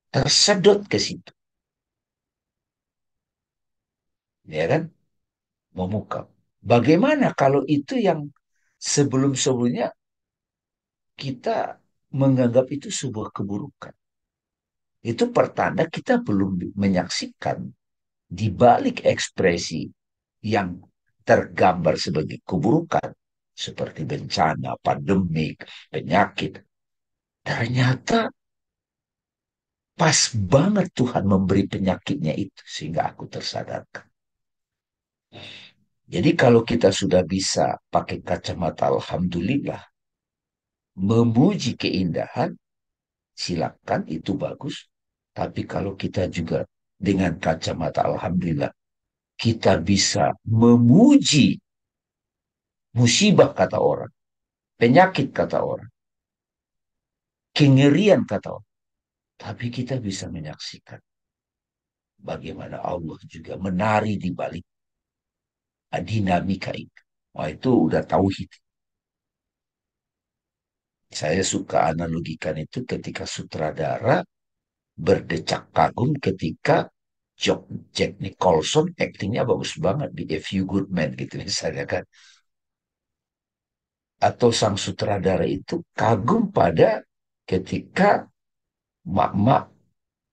tersedot ke situ. Ya kan? Memukau. Bagaimana kalau itu yang sebelum-sebelumnya kita menganggap itu sebuah keburukan? Itu pertanda kita belum menyaksikan di balik ekspresi yang tergambar sebagai keburukan, seperti bencana, pandemik, penyakit. Ternyata pas banget Tuhan memberi penyakitnya itu, sehingga aku tersadarkan. Jadi kalau kita sudah bisa pakai kacamata Alhamdulillah, memuji keindahan, silakan itu bagus. Tapi kalau kita juga dengan kacamata Alhamdulillah, kita bisa memuji musibah kata orang, penyakit kata orang, kengerian kata orang. Tapi kita bisa menyaksikan bagaimana Allah juga menari di balik dinamika itu. Wah itu udah tauhid. Saya suka analogikan itu ketika sutradara berdecak kagum ketika Jack Nicholson aktingnya bagus banget di A Few Good Men gitu misalnya kan. Atau sang sutradara itu kagum pada ketika mak-mak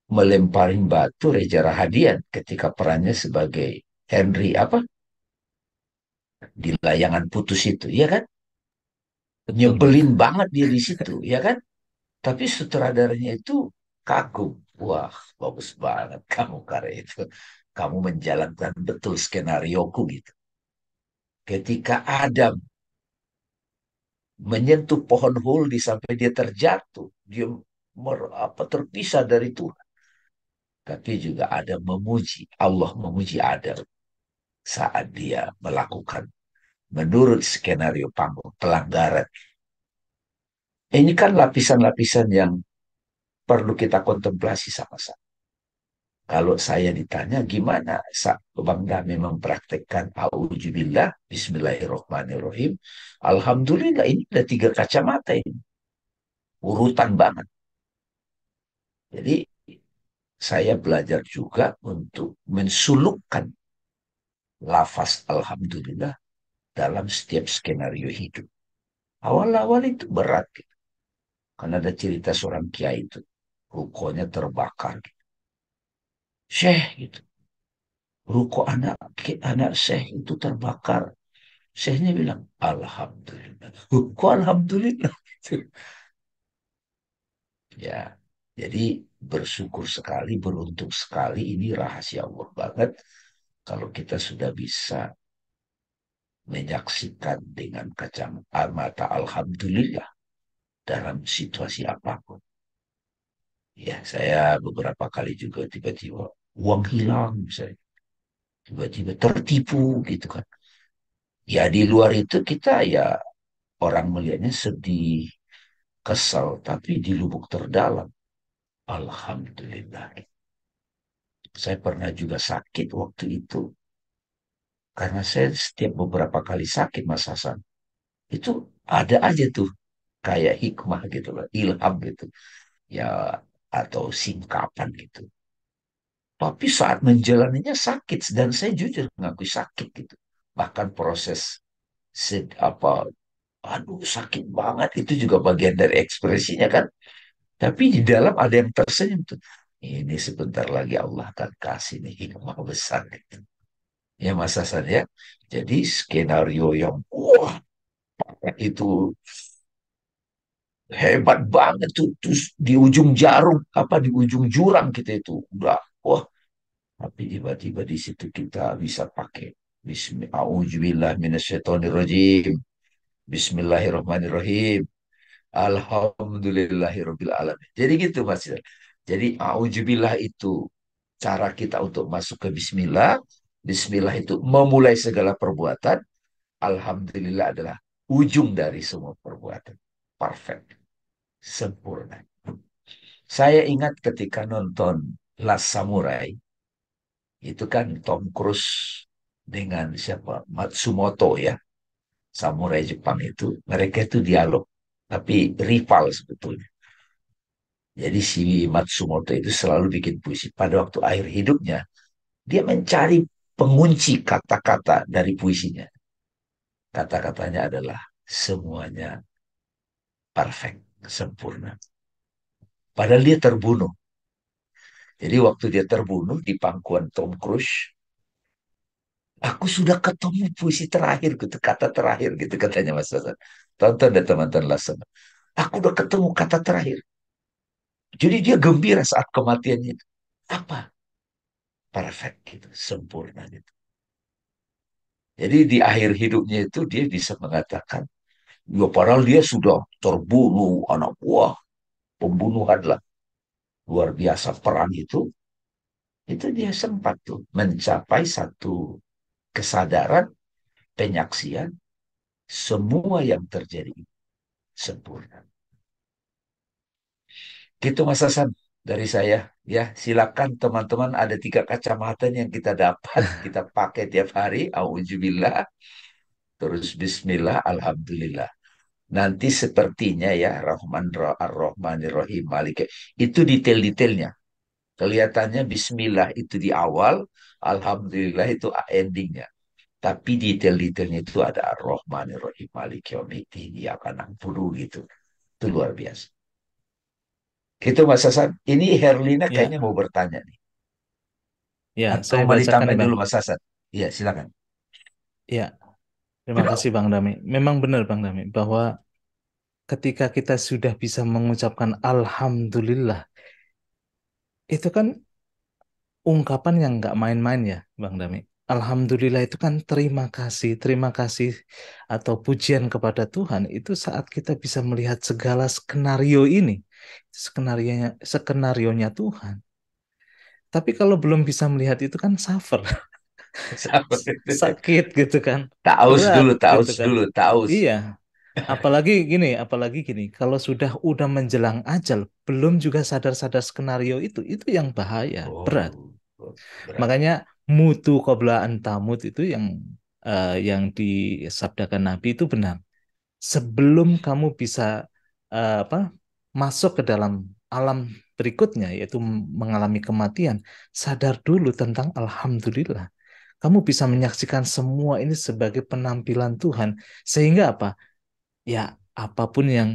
melemparin batu Reza Rahadian ketika perannya sebagai Henry apa di layangan putus itu, ya kan? Betul. Nyebelin banget dia di situ, ya kan? Tapi sutradaranya itu kagum. Wah, bagus banget kamu karya itu. Kamu menjalankan betul skenarioku gitu. Ketika Adam menyentuh pohon huldi sampai dia terjatuh, dia terpisah dari Tuhan. Tapi juga ada memuji, Allah memuji Adam saat dia melakukan menurut skenario panggung pelanggaran. Ini kan lapisan-lapisan yang perlu kita kontemplasi sama-sama. Kalau saya ditanya gimana Bang Dami mempraktekkan Auzubillah, Bismillahirrahmanirrahim. Alhamdulillah ini ada 3 kacamata ini. Urutan banget. Jadi saya belajar juga untuk mensulukkan lafaz Alhamdulillah dalam setiap skenario hidup. Awal-awal itu berat. Gitu. Karena ada cerita seorang kiai itu. Rukonya terbakar. Gitu. Syekh gitu. Ruko anak anak Syekh itu terbakar. Syekhnya bilang, Alhamdulillah. Kok Alhamdulillah? Ya, jadi bersyukur sekali, beruntung sekali. Ini rahasia Allah banget. Kalau kita sudah bisa menyaksikan dengan kacamata Alhamdulillah dalam situasi apapun. Ya, saya beberapa kali juga tiba-tiba uang hilang, misalnya. Tiba-tiba tertipu gitu kan. Ya, di luar itu kita ya orang melihatnya sedih, kesal, tapi di lubuk terdalam. Alhamdulillah. Saya pernah juga sakit waktu itu. Karena saya setiap beberapa kali sakit, Mas Hasan. Itu ada aja tuh kayak hikmah gitu loh, ilham gitu. Ya, atau singkapan gitu. Tapi saat menjalaninya sakit, dan saya jujur mengakui sakit gitu. Bahkan proses apa, aduh sakit banget, itu juga bagian dari ekspresinya kan. Tapi di dalam ada yang tersenyum tuh. Ini sebentar lagi Allah akan kasih nih hikmah besar gitu. Ya Mas Hasan ya. Jadi skenario yang wah itu hebat banget tuh. Terus di ujung jarum apa di ujung jurang kita itu udah wah. Tapi tiba-tiba di situ kita bisa pakai Bismillahirrahmanirrahim. Bismillahirrahmanirrahim. Alhamdulillahirabbil alamin. Jadi gitu Mas. Jadi auzubillah itu cara kita untuk masuk ke bismillah. Bismillah itu memulai segala perbuatan. Alhamdulillah adalah ujung dari semua perbuatan. Perfect. Sempurna. Saya ingat ketika nonton Last Samurai, itu kan Tom Cruise dengan siapa? Matsumoto ya. Samurai Jepang itu. Mereka itu dialog. Tapi rival sebetulnya. Jadi si Matsumoto itu selalu bikin puisi. Pada waktu akhir hidupnya, dia mencari pengunci kata-kata dari puisinya. Kata-katanya adalah semuanya perfect, sempurna. Padahal dia terbunuh. Jadi waktu dia terbunuh di pangkuan Tom Cruise, aku sudah ketemu puisi terakhir gitu, kata terakhir gitu katanya Mas Hasan. Tonton deh teman-teman langsung. Aku udah ketemu kata terakhir. Jadi dia gembira saat kematiannya itu. Apa? Perfect gitu, sempurna gitu. Jadi di akhir hidupnya itu dia bisa mengatakan, ya padahal dia sudah terbunuh, anak buah, pembunuhan lah. Luar biasa perang itu dia sempat tuh mencapai satu kesadaran, penyaksian, semua yang terjadi sempurna. Gitu Mas Hasan dari saya. Ya, silakan teman-teman ada 3 kacamata yang kita dapat, kita pakai tiap hari. Auzubillah, terus Bismillah, Alhamdulillah. Nanti sepertinya ya Ar-Rahmanir Rahim Malik itu detail-detailnya. Kelihatannya Bismillah itu di awal, Alhamdulillah itu endingnya. Tapi detail-detailnya itu ada Ar-Rahmanir Rahim Malik Yaumiddin Iyyaka na'budu gitu. Itu luar biasa. Itu Mas Hasan. Ini Herlina Ya, kayaknya mau bertanya nih. ya, Atau saya mau bacakan nih ditambahin Bang. dulu Mas Hasan? Iya, silakan. Ya, terima kasih Bang Dami. Memang benar Bang Dami bahwa ketika kita sudah bisa mengucapkan Alhamdulillah, itu kan ungkapan yang nggak main-main ya, Bang Dami. Alhamdulillah itu kan terima kasih atau pujian kepada Tuhan itu saat kita bisa melihat segala skenario ini, skenarionya Tuhan. Tapi kalau belum bisa melihat itu kan suffer, sakit gitu kan, Taus berat dulu, gitu taus kan. dulu, taus. Iya, apalagi gini, kalau sudah udah menjelang ajal, belum juga sadar-sadar skenario itu yang bahaya, berat. Oh, berat. Makanya mutu qabla an tamut itu yang disabdakan Nabi itu benar. Sebelum kamu bisa apa masuk ke dalam alam berikutnya yaitu mengalami kematian, sadar dulu tentang alhamdulillah. Kamu bisa Ya. menyaksikan semua ini sebagai penampilan Tuhan sehingga apa? Ya, apapun yang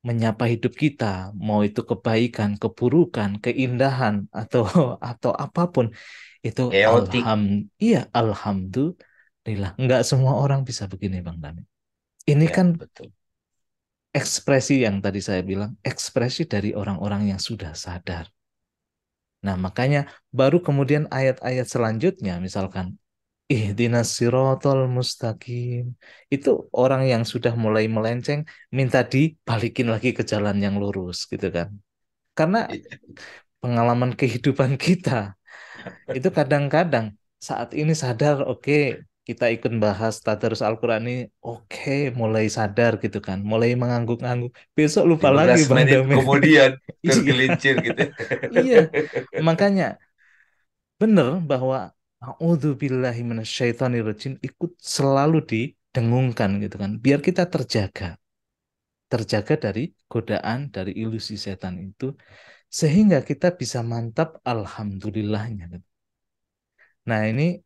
menyapa hidup kita, mau itu kebaikan, keburukan, keindahan atau atau apapun itu Chaotic. iya alhamdulillah. Nggak semua orang bisa begini Bang Dami. Ini Ya, kan betul. ekspresi yang tadi saya bilang, ekspresi dari orang-orang yang sudah sadar. Nah, makanya baru kemudian ayat-ayat selanjutnya misalkan ihdinas sirotol mustaqim. Itu orang yang sudah mulai melenceng minta dibalikin lagi ke jalan yang lurus gitu kan. Karena pengalaman kehidupan kita itu kadang-kadang saat ini sadar oke kita ikut bahas tadarus Al-Quran ini oke mulai sadar gitu kan. Mulai mengangguk-angguk. Besok lupa lagi 15 Bang menit Damir. kemudian Iya, tergelincir gitu. iya. Makanya benar bahwa A'udzubillahi minasyaitonirrajim ikut selalu didengungkan gitu kan. Biar kita terjaga dari godaan, dari ilusi setan itu, sehingga kita bisa mantap alhamdulillahnya. Gitu. Nah ini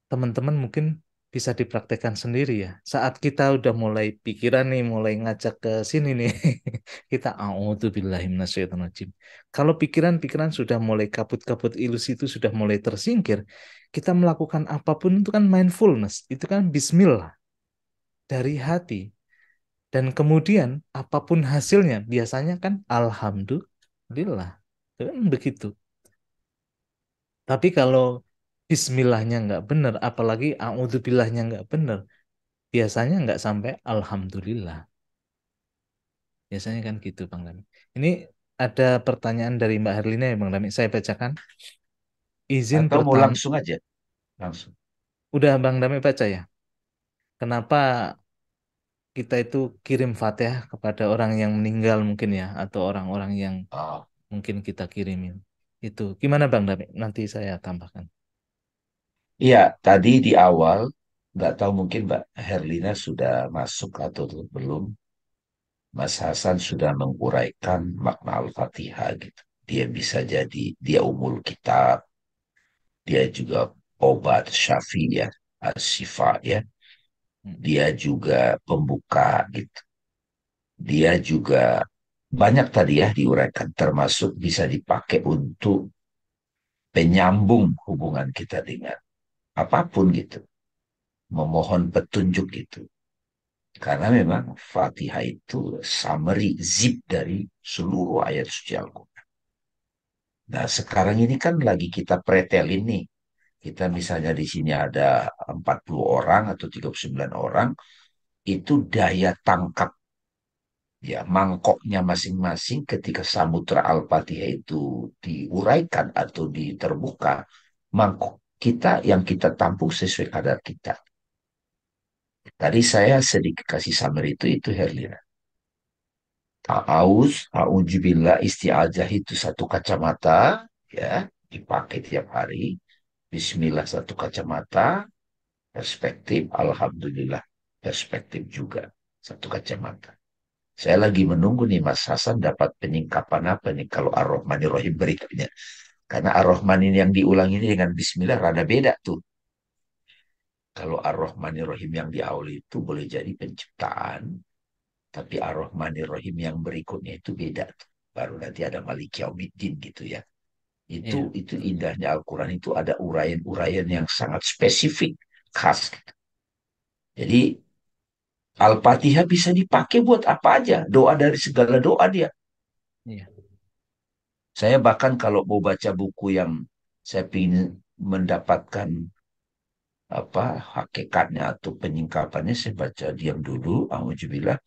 teman-teman mungkin bisa dipraktekkan sendiri ya. Saat kita udah mulai pikiran nih, mulai ngajak ke sini nih, kita a'udzubillahi minasyaitonirrajim. Kalau pikiran-pikiran sudah mulai kabut-kabut ilusi itu sudah mulai tersingkir, kita melakukan apapun itu kan mindfulness, itu kan bismillah dari hati. Dan kemudian apapun hasilnya, biasanya kan alhamdulillah. Kan begitu. Tapi kalau bismillahnya nggak benar, apalagi a'udzubillahnya nggak benar, biasanya nggak sampai alhamdulillah. Biasanya kan gitu Bang Lami. Ini ada pertanyaan dari Mbak Herlina ya Bang Lami. Saya bacakan. Izin Atau mau pertama, langsung aja? Langsung. udah Bang Dami baca ya. Kenapa kita itu kirim Fatihah kepada orang yang meninggal mungkin ya, atau orang-orang yang Oh, mungkin kita kirimin. Itu gimana Bang Dami? Nanti saya tambahkan. iya, tadi di awal, nggak tahu mungkin Mbak Herlina sudah masuk atau belum. Mas Hasan sudah menguraikan makna Al-Fatihah gitu. Dia bisa jadi, dia umul kitab, dia juga obat syafi ya, asyifa ya. Hmm. Dia juga pembuka gitu. Dia juga banyak tadi ya diuraikan, termasuk bisa dipakai untuk penyambung hubungan kita dengan apapun gitu. Memohon petunjuk gitu. Karena memang Fatihah itu summary, zip dari seluruh ayat suci Al-Quran. Nah, sekarang ini kan lagi kita pretelin nih. Kita misalnya di sini ada 40 orang atau 39 orang, itu daya tangkap ya mangkoknya masing-masing ketika Samudra Al-Fatihah itu diuraikan atau diterbuka, mangkok kita yang kita tampung sesuai kadar kita. Tadi saya sedikit kasih summary itu Herlina. Ta'awuz, a'udzubillah isti'adzah itu satu kacamata, ya, dipakai tiap hari. Bismillah satu kacamata, perspektif, alhamdulillah, perspektif juga satu kacamata. Saya lagi menunggu nih Mas Hasan dapat penyingkapan apa nih kalau Ar-Rahmanir-Rahim berikutnya. Karena Ar-Rahman ini yang diulang ini dengan Bismillah rada beda tuh. Kalau Ar-Rahmanir-Rahim yang di awal itu boleh jadi penciptaan, tapi Ar-Rahmanir-Rahim yang berikutnya itu beda tuh. Baru nanti ada Malik Yaumiddin gitu ya. Itu Iya, itu betul. indahnya Al-Quran itu ada uraian-uraian yang sangat spesifik, khas. Jadi Al-Fatihah bisa dipakai buat apa aja. Doa dari segala doa dia. Iya, Saya bahkan kalau mau baca buku yang saya ingin mendapatkan apa hakikatnya atau penyingkapannya, saya baca diam dulu, auzubillah,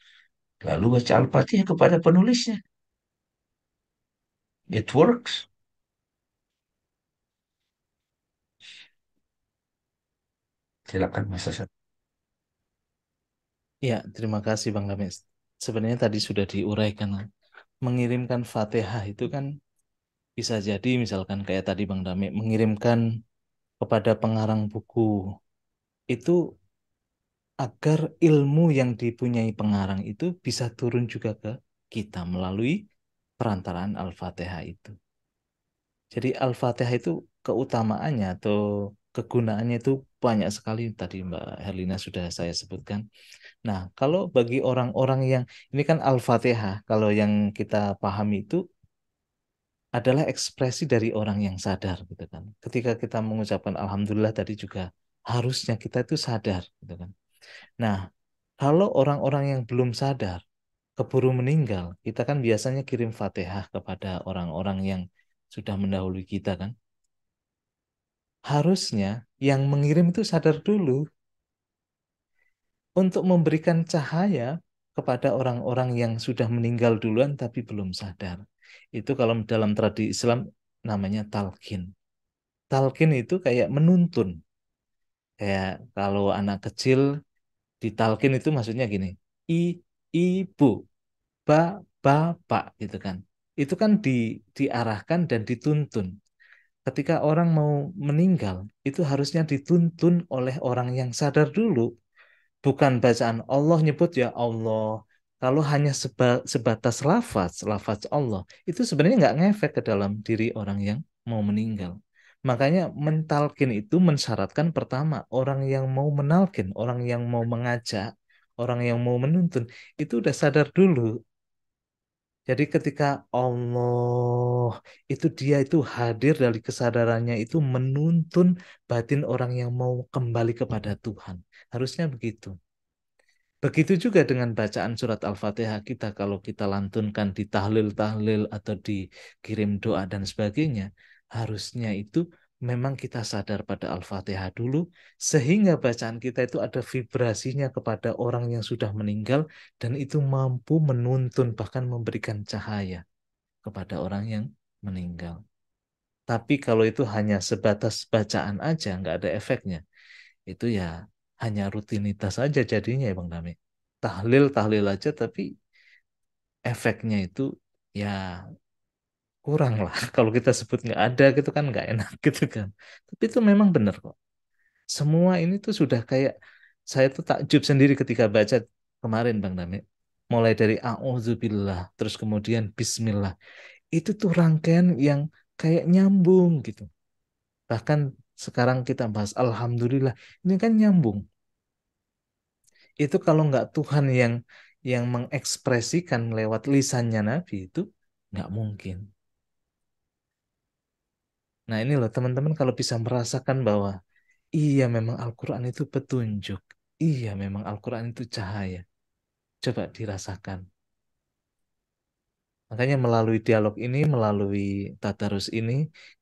lalu baca Al-Fatihah kepada penulisnya. It works. Silakan Mas Hasan. iya, terima kasih Bang Dames. Sebenarnya tadi sudah diuraikan. Mengirimkan Fatihah itu kan bisa jadi misalkan kayak tadi Bang Dame mengirimkan kepada pengarang buku itu agar ilmu yang dipunyai pengarang itu bisa turun juga ke kita melalui perantaraan Al-Fatihah itu. Jadi Al-Fatihah itu keutamaannya atau kegunaannya itu banyak sekali tadi Mbak Herlina sudah saya sebutkan. Nah, kalau bagi orang-orang yang ini kan Al-Fatihah, kalau yang kita pahami itu adalah ekspresi dari orang yang sadar gitu kan. Ketika kita mengucapkan alhamdulillah tadi juga harusnya kita itu sadar gitu kan. Nah, kalau orang-orang yang belum sadar keburu meninggal, kita kan biasanya kirim Fatihah kepada orang-orang yang sudah mendahului kita kan. Harusnya yang mengirim itu sadar dulu untuk memberikan cahaya kepada orang-orang yang sudah meninggal duluan tapi belum sadar. Itu kalau dalam tradisi Islam namanya talqin. Talqin itu kayak menuntun. Kayak kalau anak kecil ditalkin itu maksudnya gini. I, ibu, ba, bapak gitu kan. Itu kan diarahkan dan dituntun. Ketika orang mau meninggal, itu harusnya dituntun oleh orang yang sadar dulu. Bukan bacaan Allah nyebut ya Allah. Kalau hanya sebatas lafaz, lafaz Allah, itu sebenarnya nggak ngefek ke dalam diri orang yang mau meninggal. Makanya mentalkin itu mensyaratkan pertama, orang yang mau menalkin, orang yang mau mengajak, orang yang mau menuntun, itu udah sadar dulu. Jadi ketika Allah itu dia itu hadir dari kesadarannya itu menuntun batin orang yang mau kembali kepada Tuhan. Harusnya begitu. Begitu juga dengan bacaan surat Al-Fatihah kita kalau kita lantunkan di tahlil-tahlil atau dikirim doa dan sebagainya, harusnya itu memang kita sadar pada Al-Fatihah dulu sehingga bacaan kita itu ada vibrasinya kepada orang yang sudah meninggal dan itu mampu menuntun bahkan memberikan cahaya kepada orang yang meninggal. Tapi kalau itu hanya sebatas bacaan aja, nggak ada efeknya, itu ya hanya rutinitas aja jadinya ya Bang Dami. Tahlil tahlil aja tapi efeknya itu ya kurang lah. Kalau kita sebut nggak ada gitu kan nggak enak gitu kan. Tapi itu memang benar kok. Semua ini tuh sudah kayak saya tuh takjub sendiri ketika baca kemarin Bang Dami. Mulai dari A'udzubillah, terus kemudian Bismillah. Itu tuh rangkaian yang kayak nyambung gitu. Bahkan sekarang kita bahas Alhamdulillah, ini kan nyambung. Itu kalau nggak Tuhan yang mengekspresikan lewat lisannya Nabi itu nggak mungkin. Nah ini loh teman-teman kalau bisa merasakan bahwa iya memang Al-Quran itu petunjuk. Iya memang Al-Quran itu cahaya. Coba dirasakan. Makanya melalui dialog ini, melalui tadarus ini,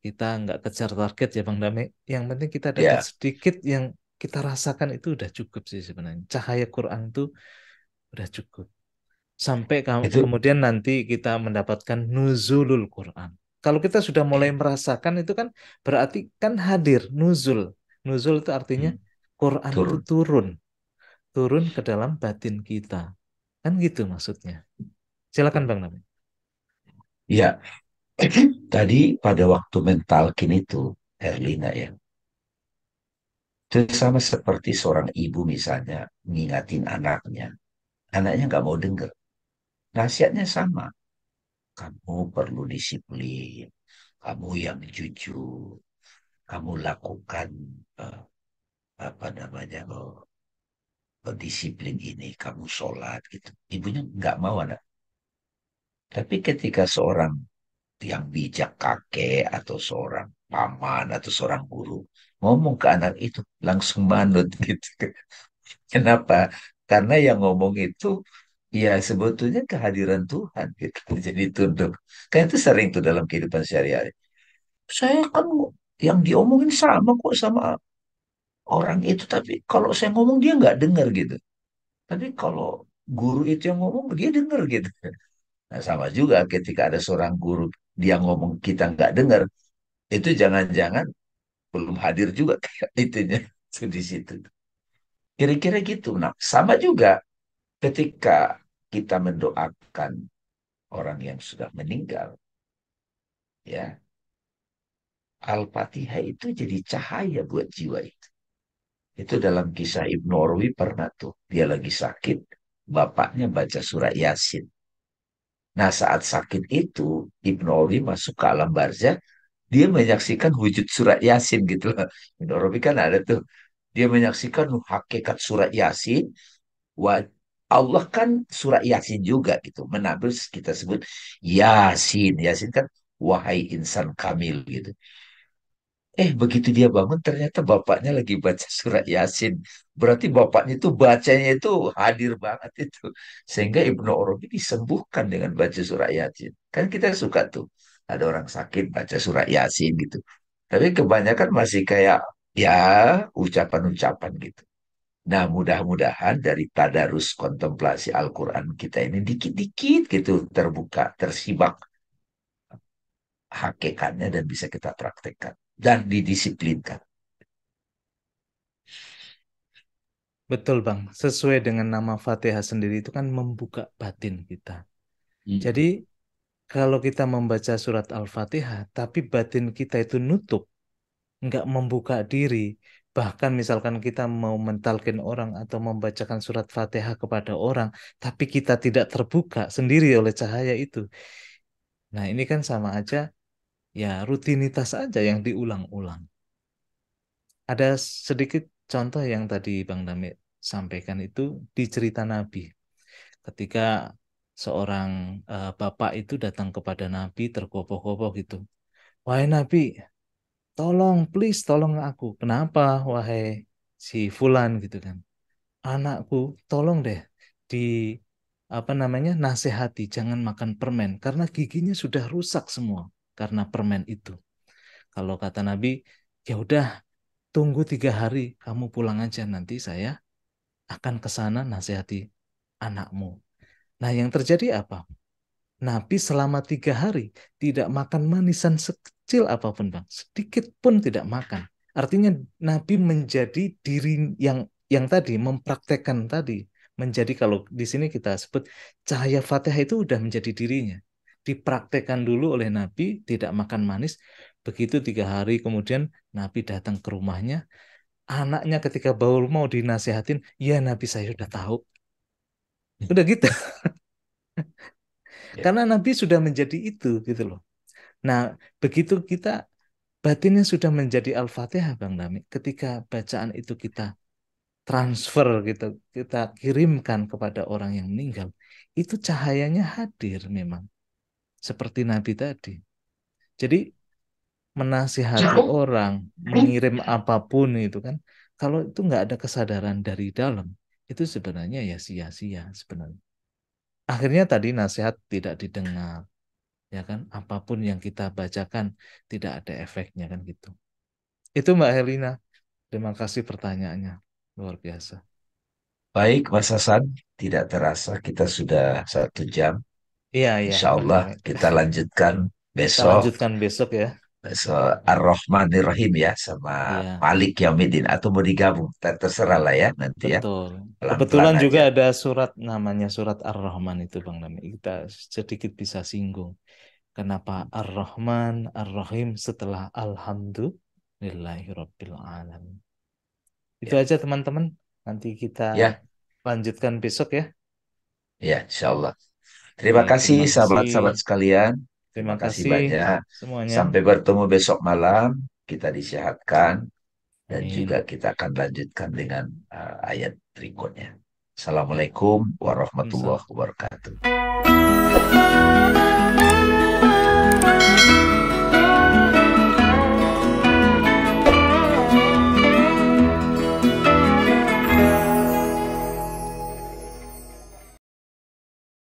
kita nggak kejar target ya Bang Dame. Yang penting kita dapat Ya, sedikit yang kita rasakan itu udah cukup sih sebenarnya. Cahaya Quran itu udah cukup. Sampai itu kemudian nanti kita mendapatkan nuzulul Quran. Kalau kita sudah mulai ya, merasakan itu kan berarti kan hadir nuzul. Nuzul itu artinya hmm, Quran itu turun. turun, turun ke dalam batin kita. Kan gitu maksudnya. Silakan Bang Nabi. Ya, tadi pada waktu mentalkin itu, Herlina ya, itu sama seperti seorang ibu misalnya ngingatin anaknya. Anaknya nggak mau dengar. Nasihatnya sama. Kamu perlu disiplin. Kamu yang jujur. Kamu lakukan eh, apa namanya disiplin ini. Kamu sholat gitu. Ibunya nggak mau anak. Tapi ketika seorang yang bijak kakek atau seorang paman atau seorang guru ngomong ke anak itu langsung manut gitu. Kenapa? Karena yang ngomong itu ya sebetulnya kehadiran Tuhan gitu. Jadi tunduk. Kan itu sering tuh dalam kehidupan sehari-hari. Saya kan yang diomongin sama kok sama orang itu, tapi kalau saya ngomong dia nggak dengar gitu. Tapi kalau guru itu yang ngomong dia dengar gitu. Nah, sama juga ketika ada seorang guru dia ngomong kita nggak dengar, itu jangan-jangan belum hadir juga kayak itunya tuh di situ. Kira-kira gitu. Nah, sama juga ketika kita mendoakan orang yang sudah meninggal, ya, Al-Fatihah itu jadi cahaya buat jiwa itu. Itu dalam kisah Ibnu Orwi pernah tuh, dia lagi sakit, bapaknya baca surat Yasin. Nah, saat sakit itu, Ibnu Orwi masuk ke alam barzah, dia menyaksikan wujud surat Yasin gitu loh. Ibnu Orwi kan ada tuh, dia menyaksikan hakikat surat Yasin. Wah, Allah kan surat Yasin juga gitu. Menabur kita sebut Yasin. Yasin kan wahai insan kamil gitu. Begitu dia bangun ternyata bapaknya lagi baca surat Yasin. Berarti bapaknya itu bacanya itu hadir banget itu. Sehingga Ibnu Arabi disembuhkan dengan baca surat Yasin. Kan kita suka tuh. Ada orang sakit baca surat Yasin gitu. Tapi kebanyakan masih kayak ya ucapan-ucapan gitu. Nah, mudah-mudahan dari tadarus kontemplasi Al-Quran kita ini dikit-dikit gitu terbuka, tersibak hakikatnya dan bisa kita praktekkan dan didisiplinkan. Betul Bang, sesuai dengan nama Fatihah sendiri itu kan membuka batin kita. Jadi Hmm. kalau kita membaca surat Al-Fatihah, tapi batin kita itu nutup, nggak membuka diri, bahkan misalkan kita mau mentalkin orang atau membacakan surat Fatihah kepada orang, tapi kita tidak terbuka sendiri oleh cahaya itu. Nah ini kan sama aja, ya rutinitas aja yang diulang-ulang. Ada sedikit contoh yang tadi Bang Damit sampaikan itu di cerita Nabi. Ketika seorang bapak itu datang kepada Nabi tergopoh-gopoh gitu. Wahai Nabi, tolong, please tolong aku. Kenapa, wahai si Fulan gitu kan? Anakku, tolong deh di apa namanya nasihati jangan makan permen karena giginya sudah rusak semua karena permen itu. Kalau kata Nabi, ya udah tunggu 3 hari, kamu pulang aja nanti saya akan ke sana nasihati anakmu. Nah, yang terjadi apa? Nabi selama 3 hari tidak makan manisan sekecil apapun, Bang. Sedikit pun tidak makan. Artinya Nabi menjadi diri yang tadi mempraktekkan tadi menjadi kalau di sini kita sebut cahaya Fatihah itu udah menjadi dirinya. Dipraktekkan dulu oleh Nabi tidak makan manis. Begitu 3 hari kemudian Nabi datang ke rumahnya. Anaknya ketika baru mau dinasihatin, ya Nabi saya udah tahu. Udah gitu. Ya. Karena Nabi sudah menjadi itu gitu loh. Nah, begitu kita batinnya sudah menjadi Al-Fatihah Bang Dami, ketika bacaan itu kita transfer gitu, kita kirimkan kepada orang yang meninggal, itu cahayanya hadir memang seperti Nabi tadi. Jadi menasihati orang, mengirim apapun itu kan, kalau itu nggak ada kesadaran dari dalam, itu sebenarnya ya sia-sia sebenarnya. Akhirnya tadi nasihat tidak didengar, ya kan? Apapun yang kita bacakan tidak ada efeknya kan gitu. Itu Mbak Helina. Terima kasih pertanyaannya. Luar biasa. Baik, Mas Hasan, tidak terasa kita sudah 1 jam. Iya, iya, Insya Bang Allah Damit. kita lanjutkan Kita besok. lanjutkan besok ya. Besok Ar-Rahmanir-Rahim ya sama Iya, Malik Yaumiddin atau mau digabung. Terserah lah ya nanti ya. betul. Pelan-pelan Kebetulan juga aja. ada surat namanya surat Ar-Rahman itu Bang Damit. Kita sedikit bisa singgung. Kenapa Ar-Rahman, Ar-Rahim setelah Alhamdulillahirabbil alamin. Itu Ya, aja teman-teman. Nanti kita ya, lanjutkan besok ya. ya, insya Allah. Terima kasih Terima kasih. sahabat-sahabat sekalian. Terima Terima kasih kasih banyak. semuanya. Sampai bertemu besok malam. Kita disehatkan dan juga Amin. kita akan lanjutkan dengan ayat berikutnya. Ya. Assalamualaikum Waalaikumsalam. warahmatullahi wabarakatuh.